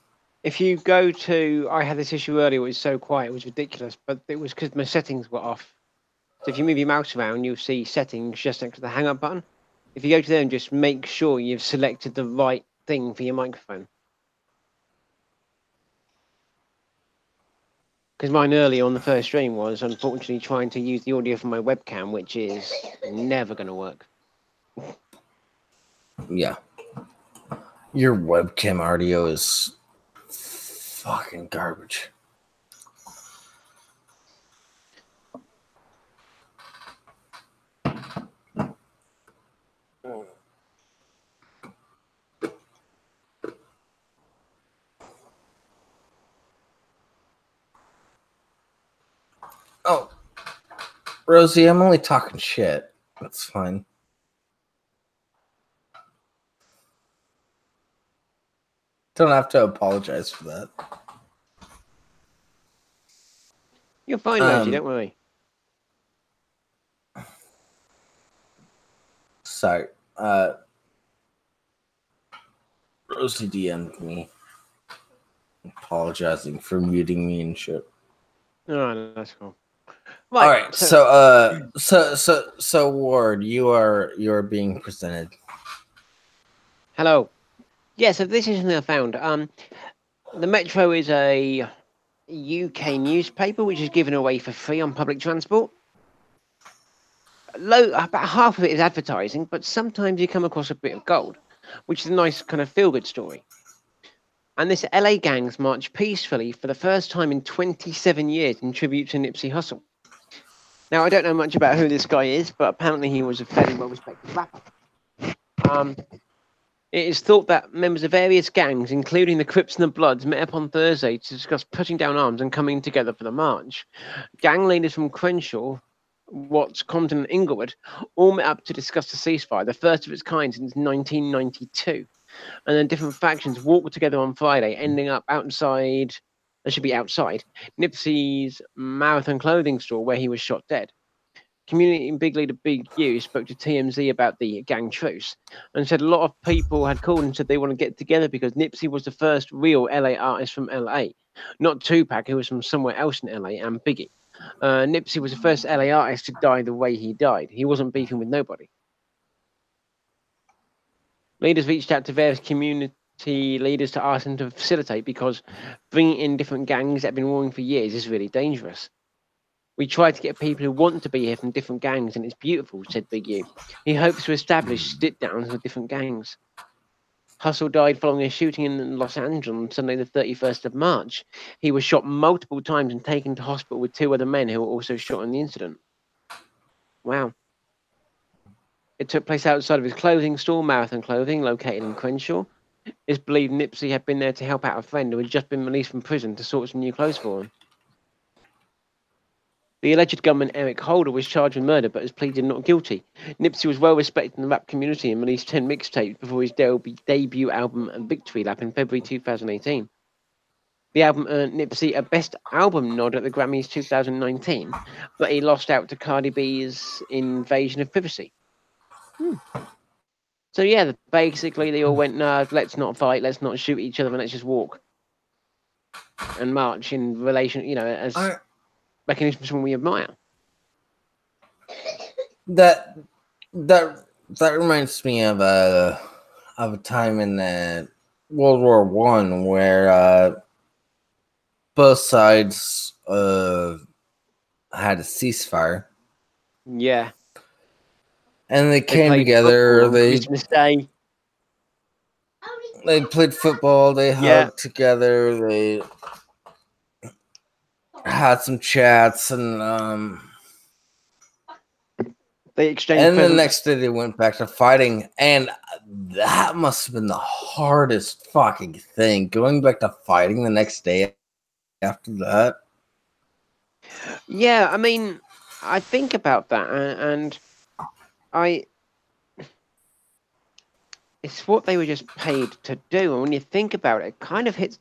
If you go to, I had this issue earlier, it was so quiet, it was ridiculous, but it was because my settings were off. So if you move your mouse around, you'll see settings just next to the hang up button. If you go to them, just make sure you've selected the right thing for your microphone. Because mine earlier on the first stream was unfortunately trying to use the audio from my webcam, which is never going to work. Yeah. Your webcam audio is fucking garbage. Oh, Rosie, I'm only talking shit. That's fine. Don't have to apologize for that. You're fine, Rosie, don't worry. Sorry. Rosie DM'd me apologizing for muting me and shit. Oh, no, that's cool. Right, all right, so Ward, you are being presented. Hello. Yeah, so this is something I found. The Metro is a UK newspaper which is given away for free on public transport. About half of it is advertising, but sometimes you come across a bit of gold, which is a nice kind of feel-good story. And this LA gangs marched peacefully for the first time in 27 years in tribute to Nipsey Hussle. Now, I don't know much about who this guy is, but apparently he was a fairly well-respected rapper. It is thought that members of various gangs, including the Crips and the Bloods, met up on Thursday to discuss putting down arms and coming together for the march. Gang leaders from Crenshaw, Watts, Compton, and Inglewood all met up to discuss the ceasefire, the first of its kind since 1992. And then different factions walked together on Friday, ending up outside, Nipsey's Marathon clothing store where he was shot dead. Community and big leader Big U spoke to TMZ about the gang truce and said a lot of people had called and said they want to get together because Nipsey was the first real LA artist from LA, not Tupac, who was from somewhere else in LA, and Biggie. Nipsey was the first LA artist to die the way he died. He wasn't beefing with nobody. Leaders reached out to various community leaders to ask them to facilitate because bringing in different gangs that have been warring for years is really dangerous. We try to get people who want to be here from different gangs, and it's beautiful, said Big U. He hopes to establish sit-downs with different gangs. Hustle died following a shooting in Los Angeles on Sunday, the 31st of March. He was shot multiple times and taken to hospital with 2 other men who were also shot in the incident. Wow. It took place outside of his clothing store, Marathon Clothing, located in Crenshaw. It's believed Nipsey had been there to help out a friend who had just been released from prison to sort some new clothes for him. The alleged gunman Eric Holder was charged with murder but has pleaded not guilty. Nipsey was well respected in the rap community and released 10 mixtapes before his debut album Victory Lap in February 2018. The album earned Nipsey a Best Album nod at the Grammys 2019, but he lost out to Cardi B's Invasion of Privacy. So yeah, basically they all went, nah, let's not fight, let's not shoot each other, and let's just walk and march in relation, as mechanisms when we admire. That reminds me of a time in World War One where both sides had a ceasefire. Yeah. And they came together. Christmas Day. They played football. They hugged together. They had some chats, and they exchanged. And the next day they went back to fighting, and that must have been the hardest fucking thing. Going back to fighting the next day after that. Yeah, I mean, I think about that, and it's what they were just paid to do, and when you think about it, it kind of hits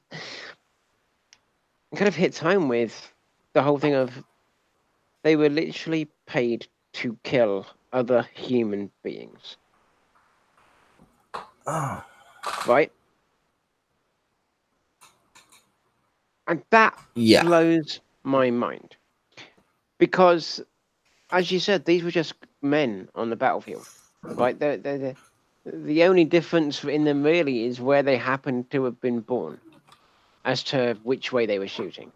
home with the whole thing of they were literally paid to kill other human beings. Oh. Right? And that blows my mind. Because, as you said, these were just men on the battlefield. Right? The only difference in them really is where they happened to have been born as to which way they were shooting.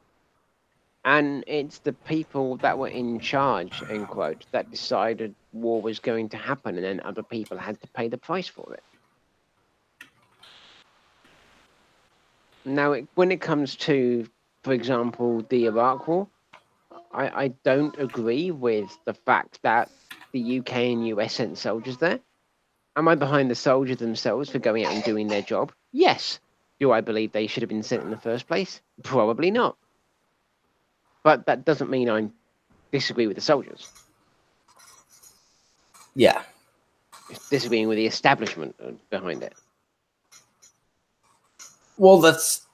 And it's the people that were in charge, end quote, that decided war was going to happen, and then other people had to pay the price for it. Now, when it comes to, for example, the Iraq War, I don't agree with the fact that the UK and US sent soldiers there. Am I behind the soldiers themselves for going out and doing their job? Yes. Do I believe they should have been sent in the first place? Probably not. But that doesn't mean I disagree with the soldiers. Yeah. It's disagreeing with the establishment behind it. Well, that's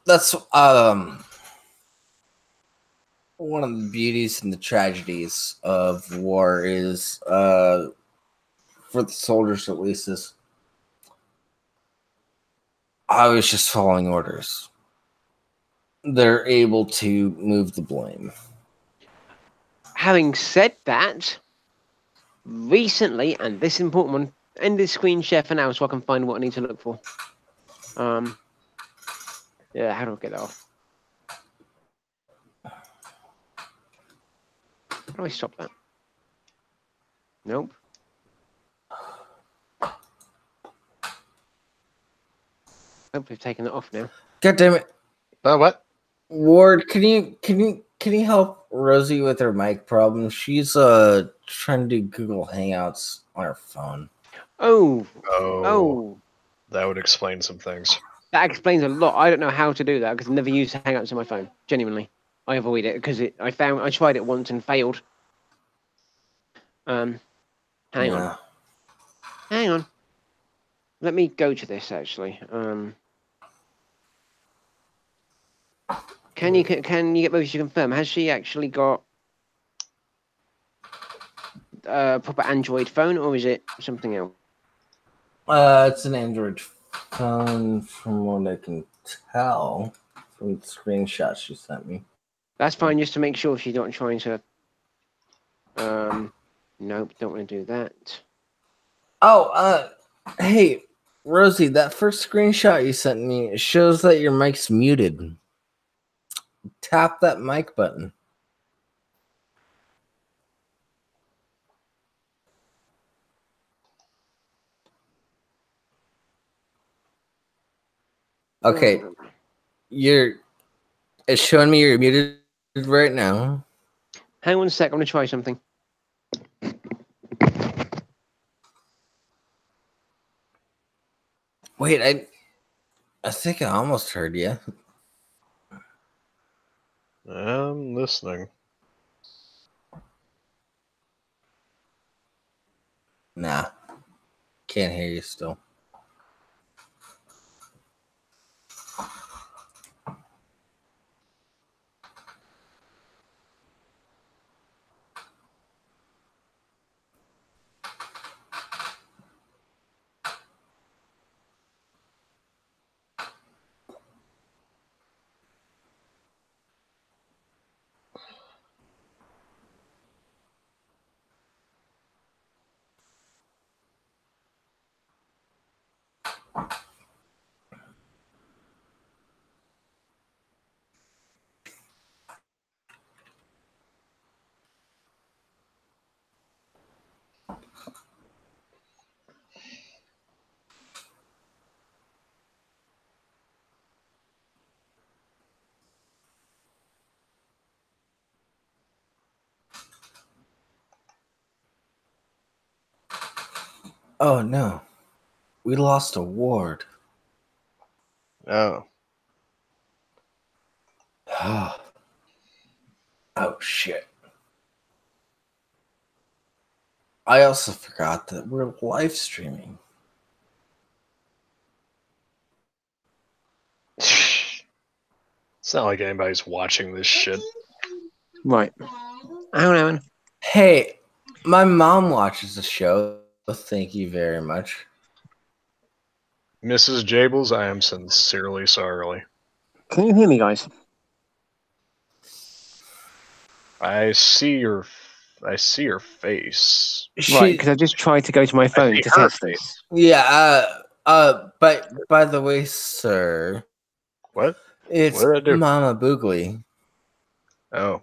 one of the beauties and the tragedies of war is, for the soldiers at least, is I was just following orders. They're able to move the blame. Having said that, recently, and this important one, end this screen share for now so I can find what I need to look for. Yeah, how do I get that off? How do I stop that? Nope. Hope we've taken it off now. God damn it. What? Ward, can you help Rosie with her mic problem? She's trying to do Google Hangouts on her phone. Oh. That would explain some things. That explains a lot. I don't know how to do that because I never use Hangouts on my phone. Genuinely, I avoid it because I tried it once and failed. Hang on. Let me go to this actually. Can you get Rosie to confirm? Has she actually got a proper Android phone, or is it something else? It's an Android phone, from what I can tell from the screenshots she sent me. That's fine, just to make sure she's not trying to. Nope, don't want to do that. Oh, hey, Rosie, that first screenshot you sent me shows that your mic's muted. Tap that mic button. Okay, it's showing me you're muted right now. Hang on a sec. I'm gonna try something. Wait, I think I almost heard you. I'm listening. Nah, can't hear you still. Oh no, we lost a ward. Oh. Oh shit. I also forgot that we're live streaming. It's not like anybody's watching this shit. Right. Hang on. Hey, my mom watches the show. Thank you very much. Mrs. Jables, I am sincerely sorry. Can you hear me, guys? I see your face. Right, because I just tried to go to my phone see to her test this. Yeah, but by the way, sir, What? it's What did I do? Mama Boogly. Oh.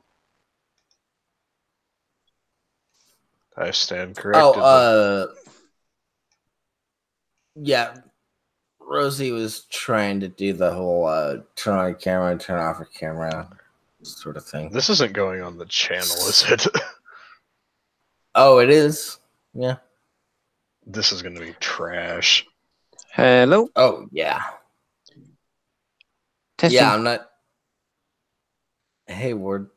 I stand corrected. Yeah, Rosie was trying to do the whole turn on your camera and turn off your camera sort of thing. This isn't going on the channel, is it? Oh, it is? Yeah. This is gonna be trash. Hello? Oh, yeah. Testing. Yeah, I'm not... Hey, Ward.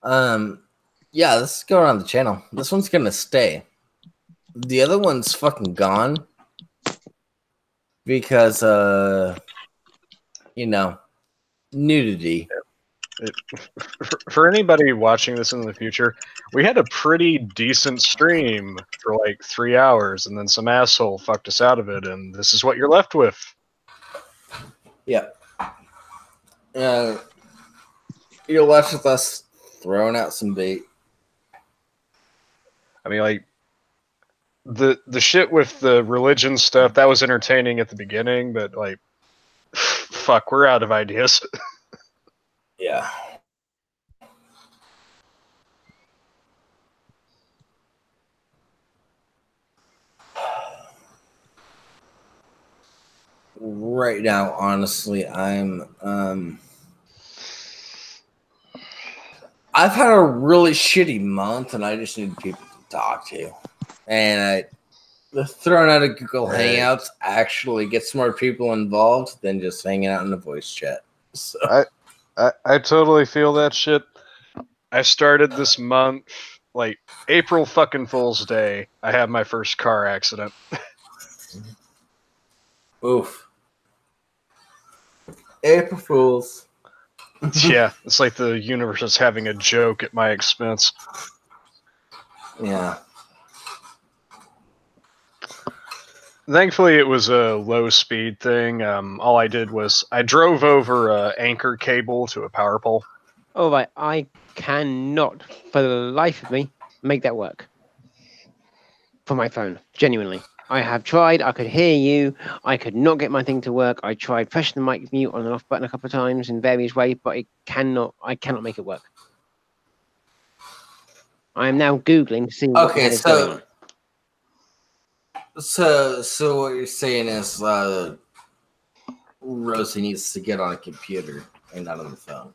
Yeah, this is going on the channel. This one's gonna stay. The other one's fucking gone. Because, you know, nudity. For anybody watching this in the future, we had a pretty decent stream for like 3 hours, and then some asshole fucked us out of it, and this is what you're left with. Yeah. You're left with us throwing out some bait. I mean, like, the shit with the religion stuff, that was entertaining at the beginning, but like, fuck, we're out of ideas. Yeah. Right now, honestly, I've had a really shitty month, and I just need people to talk to. And throwing out a Google Hangouts actually gets more people involved than just hanging out in a voice chat. So. I totally feel that shit. I started this month, like, April fucking Fool's Day, I had my first car accident. Oof. April Fools. Yeah, it's like the universe is having a joke at my expense. Yeah. Thankfully, it was a low-speed thing. All I did was I drove over an anchor cable to a power pole. All right, I cannot, for the life of me, make that work for my phone. Genuinely, I have tried. I could hear you. I could not get my thing to work. I tried pressing the mic mute on and off button a couple of times in various ways, but I cannot make it work. I am now Googling to see what Okay, is going on. So what you're saying is Rosie needs to get on a computer and not on the phone.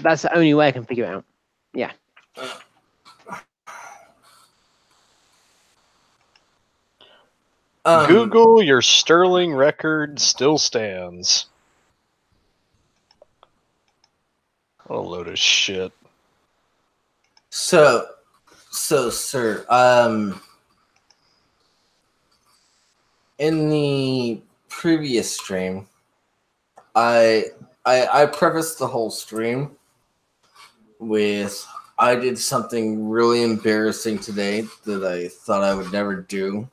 That's the only way I can figure it out. Yeah. Google, your Sterling record still stands. What a load of shit. So, sir, in the previous stream, I prefaced the whole stream with I did something really embarrassing today that I thought I would never do.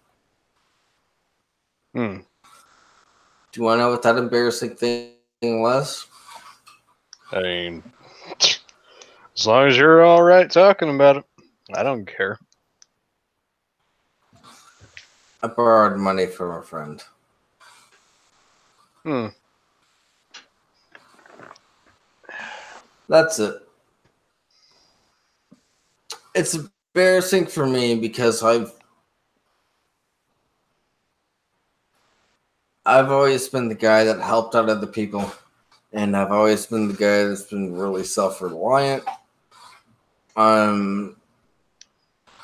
Hmm. Do you want to know what that embarrassing thing was? I mean, as long as you're all right talking about it, I don't care. I borrowed money from a friend. Hmm. That's it. It's embarrassing for me because I've always been the guy that helped out other people, and I've always been the guy that's been really self-reliant. I'm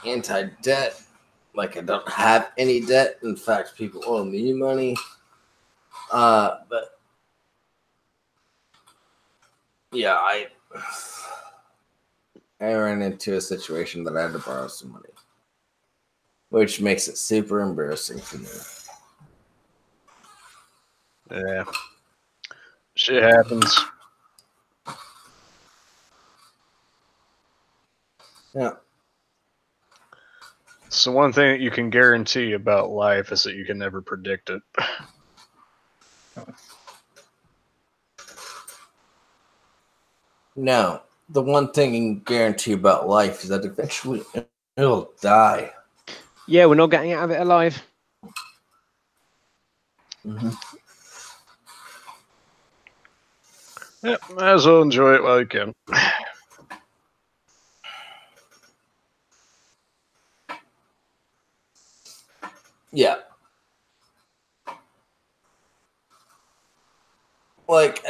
anti-debt. Like, I don't have any debt. In fact, people owe me money. But yeah, I ran into a situation that I had to borrow some money, which makes it super embarrassing for me. Yeah. Shit happens. Yeah. So one thing that you can guarantee about life is that you can never predict it. No, the one thing you can guarantee about life is that eventually it'll die. Yeah, we're not getting out of it alive. Mm-hmm. Yeah, might as well enjoy it while you can. Yeah. Like,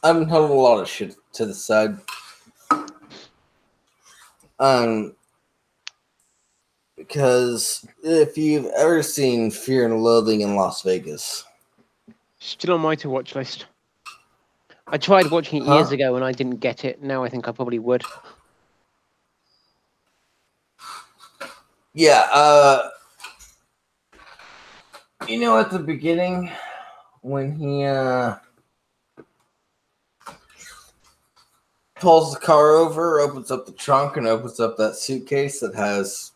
I've been holding a lot of shit to the side. Because if you've ever seen Fear and Loathing in Las Vegas, Still on my to watch list. I tried watching it Huh? years ago and I didn't get it. Now I think I probably would. yeah, you know, at the beginning when he pulls the car over, opens up the trunk, and opens up that suitcase that has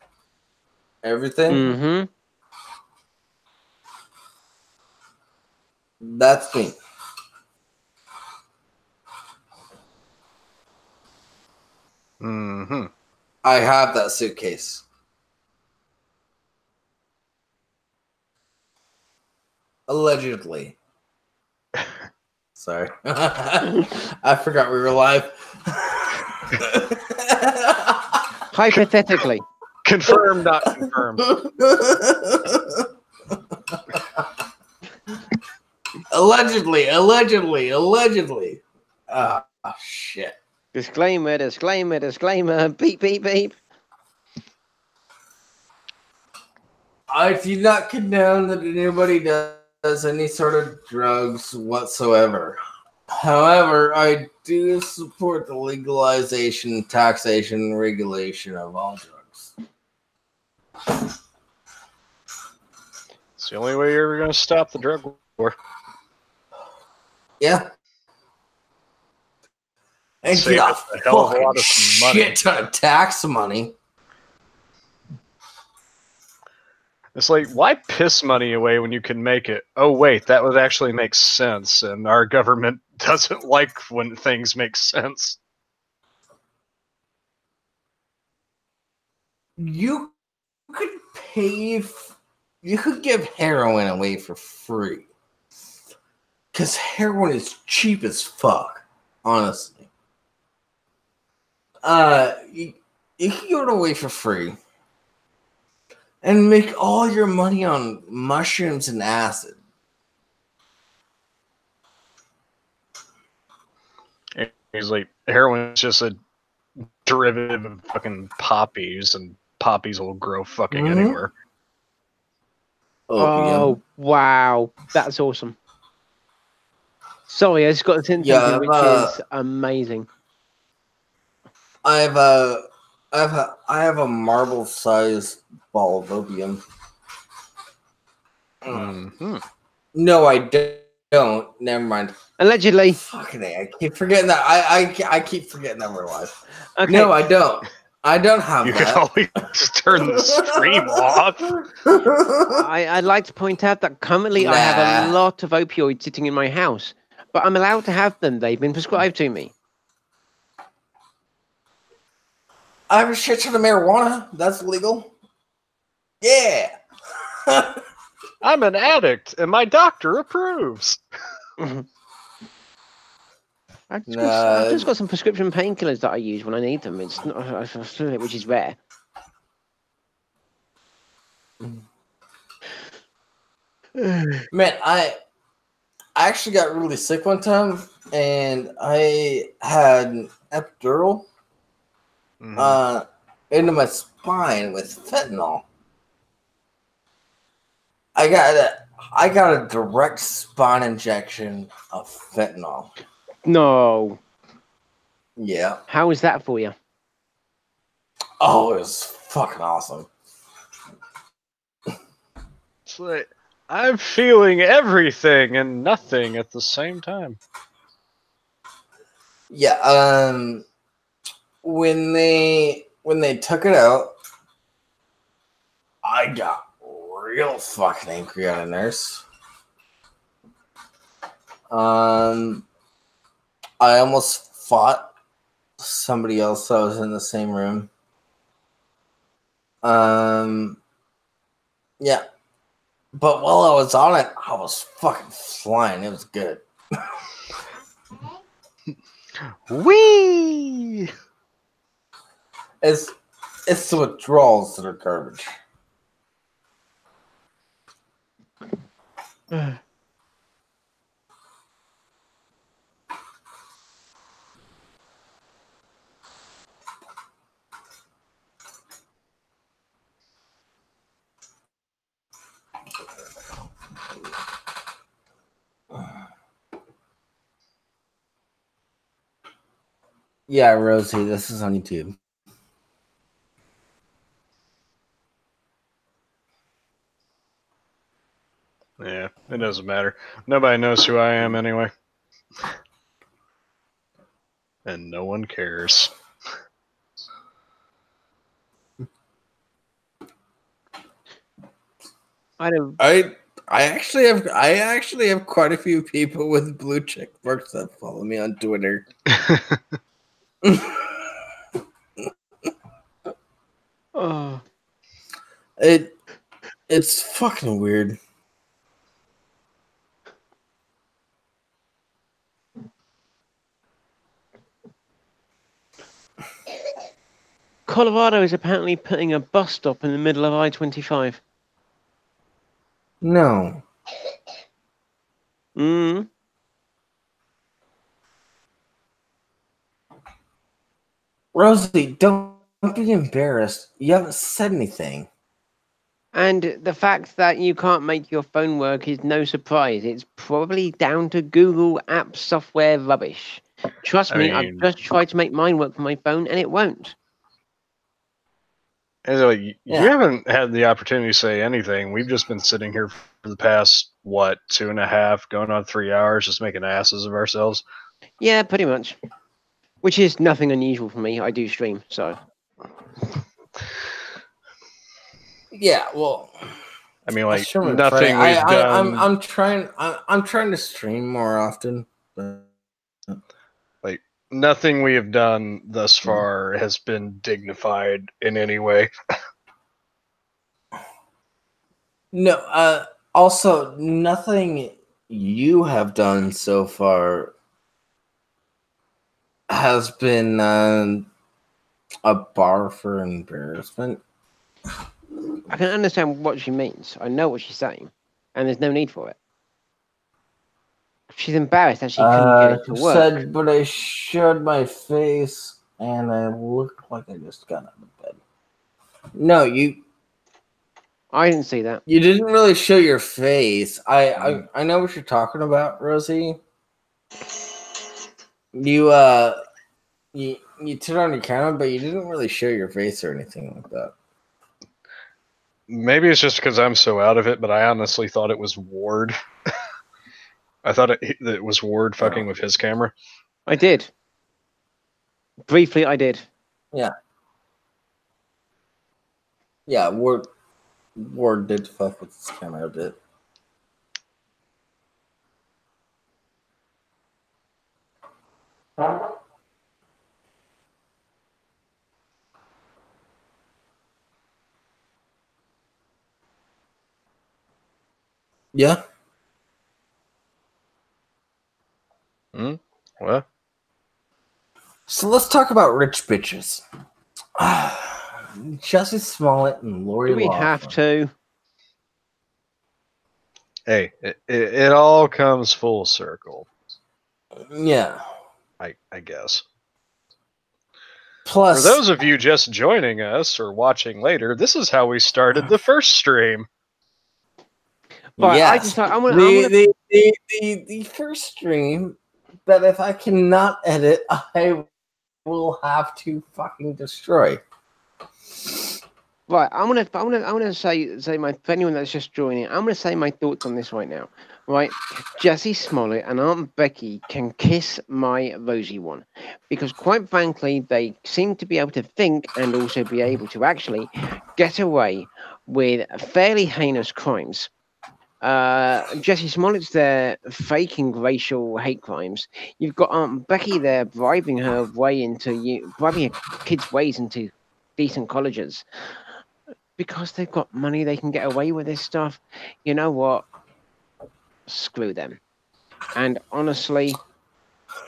everything. Mm-hmm. That's me. Mm-hmm. I have that suitcase. Allegedly. Sorry. I forgot we were live. Hypothetically. Confirmed, not confirmed. Allegedly. Oh, shit. Disclaimer. Beep, beep, beep. I do not condone that anybody does any sort of drugs whatsoever. However, I do support the legalization, taxation, and regulation of all drugs. It's the only way you're ever going to stop the drug war. Yeah. And Save get a us a hell of a fucking lot of money. shit ton of tax money. It's like, why piss money away when you can make it? Oh, wait, that would actually make sense, and our government doesn't like when things make sense. You could you could give heroin away for free. Because heroin is cheap as fuck, honestly. You can give it away for free. and make all your money on mushrooms and acid. He's like, heroin's just a derivative of fucking poppies, and poppies will grow fucking Mhm. anywhere. Opium. Oh wow, that's awesome. Sorry, I just got to think Yeah, something which is amazing. I have a marble-sized ball of opium. Mhm. No, I don't. Never mind. Allegedly. Fucking A, I keep forgetting that. I keep forgetting that we're live. Okay. No, I don't. I don't have You can that. always turn the stream off. I'd like to point out that currently I have a Nah. lot of opioids sitting in my house, but I'm allowed to have them. They've been prescribed to me. I have a shit ton of marijuana. That's legal. Yeah. I'm an addict, and my doctor approves. I've Nah. just got some prescription painkillers that I use when I need them. It's not, which is rare. Man, I actually got really sick one time, and I had an epidural Mhm. into my spine with fentanyl. I got a direct spine injection of fentanyl. No. Yeah. How is that for you? Oh, it was fucking awesome. It's like, I'm feeling everything and nothing at the same time. Yeah. When they took it out, I got real fucking angry at a nurse. I almost fought somebody else that was in the same room. Yeah. But while I was on it, I was fucking flying. It was good. Whee! It's the withdrawals that are garbage. Yeah, Rosie, this is on YouTube. Yeah, it doesn't matter. Nobody knows who I am anyway. And no one cares. I don't. I actually have quite a few people with blue check marks that follow me on Twitter. Oh. It's fucking weird. Colorado is apparently putting a bus stop in the middle of I-25. No. Mm. Rosie, don't be embarrassed. You haven't said anything. And the fact that you can't make your phone work is no surprise. It's probably down to Google app software rubbish. Trust me, I've mean- just tried to make mine work for my phone and it won't. And so, you Yeah. haven't had the opportunity to say anything. We've just been sitting here for the past, 2.5, going on 3 hours, just making asses of ourselves. Yeah, pretty much. Which is nothing unusual for me. I do stream, so. Yeah, well, I mean, I like, sure would nothing try. we've done. I'm trying to stream more often. But Nothing we have done thus far has been dignified in any way. no, also nothing you have done so far has been a bar for embarrassment. I can understand what she means. I know what she's saying, and there's no need for it. She's embarrassed that she couldn't get it to work. Said, but I showed my face and I looked like I just got out of bed. No, I didn't see that. you didn't really show your face. I know what you're talking about, Rosie. You turned on your camera, but you didn't really show your face or anything like that. Maybe it's just because I'm so out of it, but I honestly thought it was Ward. I thought it was Ward fucking with his camera. I did. Briefly, I did. Yeah, Ward did fuck with his camera a bit. Yeah. What? So let's talk about rich bitches. Jussie Smollett and Lori Do we Loughlin. have to? Hey, it all comes full circle, Yeah. I guess. Plus, For those of you just joining us or watching later, this is how we started the first stream. But yes, I just I want the first stream that if I cannot edit, I will have to fucking destroy. Right, I want to say my for anyone that's just joining. I'm going to say my thoughts on this right now. Right, Jussie Smollett and Aunt Becky can kiss my Rosie one, because quite frankly, they seem to be able to think and also be able to actually get away with fairly heinous crimes. Jussie Smollett's there faking racial hate crimes. You've got Aunt Becky there bribing her kids' ways into decent colleges. Because they've got money, they can get away with this stuff. You know what? Screw them. And honestly,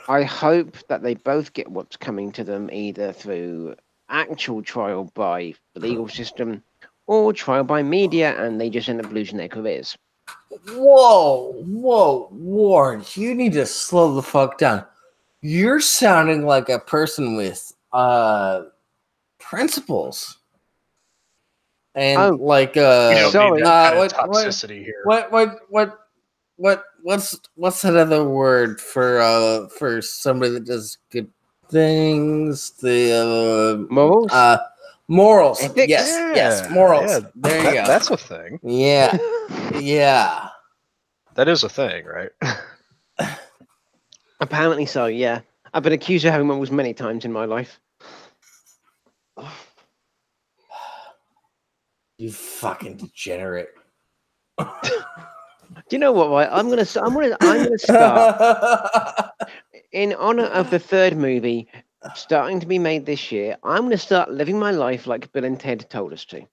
I hope that they both get what's coming to them, either through actual trial by the legal system or trial by media, and they just end up losing their careers. Whoa, Ward, you need to slow the fuck down. You're sounding like a person with principles. And We don't Sorry. need that kind of what- toxicity here. What's that other word for somebody that does good things? The Morals? morals. Ethics? Yes, morals. Yeah, there you go. That's a thing. Yeah. That is a thing, right? Apparently so, yeah. I've been accused of having morals many times in my life. You fucking degenerate. Do you know what? Right, I'm gonna start in honor of the third movie starting to be made this year. I'm gonna start living my life like Bill and Ted told us to.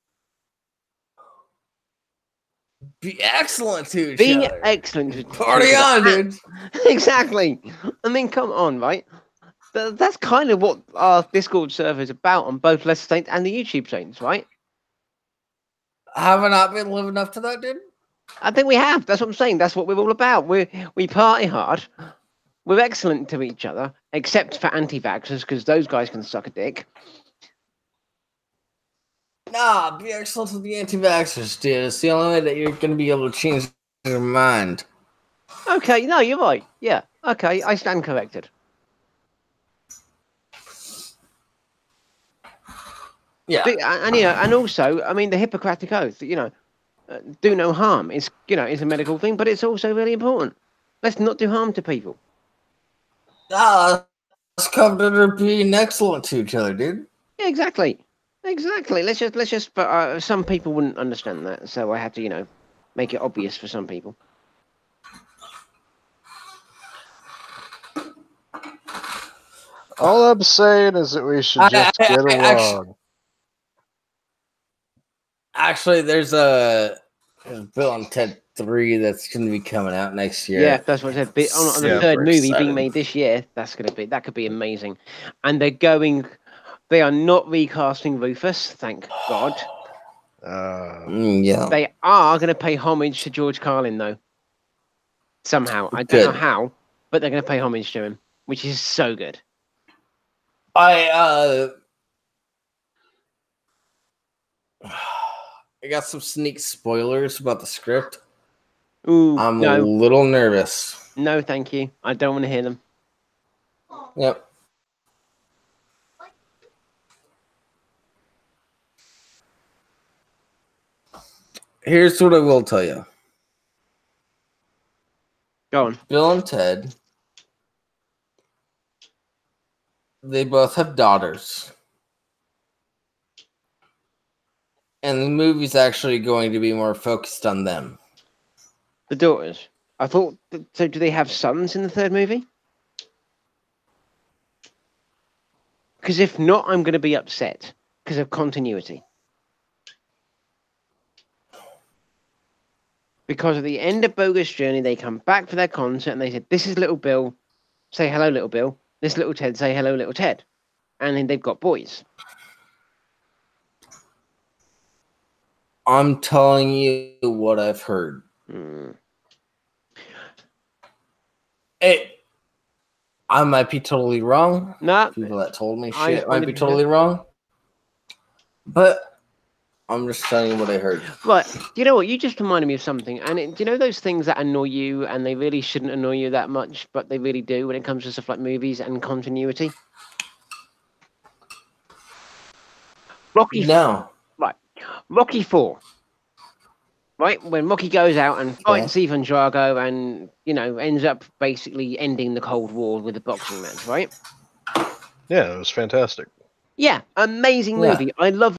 Be excellent to each Being other. excellent. to Party each on, other. dude. Exactly. I mean, come on, right? That's kind of what our Discord server is about on both Let's Saints and the YouTube Saints, right? Have I not been living up to that, dude? I think we have. That's what I'm saying. That's what we're all about. We party hard. We're excellent to each other, except for anti-vaxxers, because those guys can suck a dick. Nah, be excellent to the anti-vaxxers, dude. It's the only way that you're going to be able to change your mind. Okay, no, you're right. Yeah, okay, I stand corrected. Yeah. And also, I mean, the Hippocratic Oath, do no harm. It's a medical thing, but it's also really important. Let's not do harm to people. Let's come to being excellent to each other, dude. Yeah, exactly. Let's just. But some people wouldn't understand that, so I had to, make it obvious for some people. All I'm saying is that we should just get along. Actually, there's a Bill and Ted 3 that's going to be coming out next year. Yeah, that's what I said. On the third Super movie excited. being made this year, that could be amazing. And they are not recasting Rufus, thank God. Yeah. They are going to pay homage to George Carlin, though. Somehow. I don't know Good. how, but they're going to pay homage to him, which is so good. I got some sneak spoilers about the script. Ooh, I'm a no. little nervous. No, thank you. I don't want to hear them. Yep. Here's what I will tell you. Go on. Bill and Ted, they both have daughters. And the movie's actually going to be more focused on them. The daughters. I thought. So, do they have sons in the third movie? Because if not, I'm going to be upset because of continuity. Because at the end of Bogus Journey, they come back for their concert and they said, "This is little Bill. Say hello, little Bill. This little Ted. Say hello, little Ted." And then they've got boys. I'm telling you what I've heard. I might be totally wrong. No, People that told me I shit might be only- totally wrong. But I'm just telling you what I heard. right. You know what? You just reminded me of something. And do you know those things that annoy you and they really shouldn't annoy you that much, but they really do when it comes to stuff like movies and continuity? Rocky No. Rocky 4. Right? When Rocky goes out and fights Ivan Drago and, ends up basically ending the Cold War with a boxing match, right? Yeah, it was fantastic. Yeah, amazing Yeah. movie. I love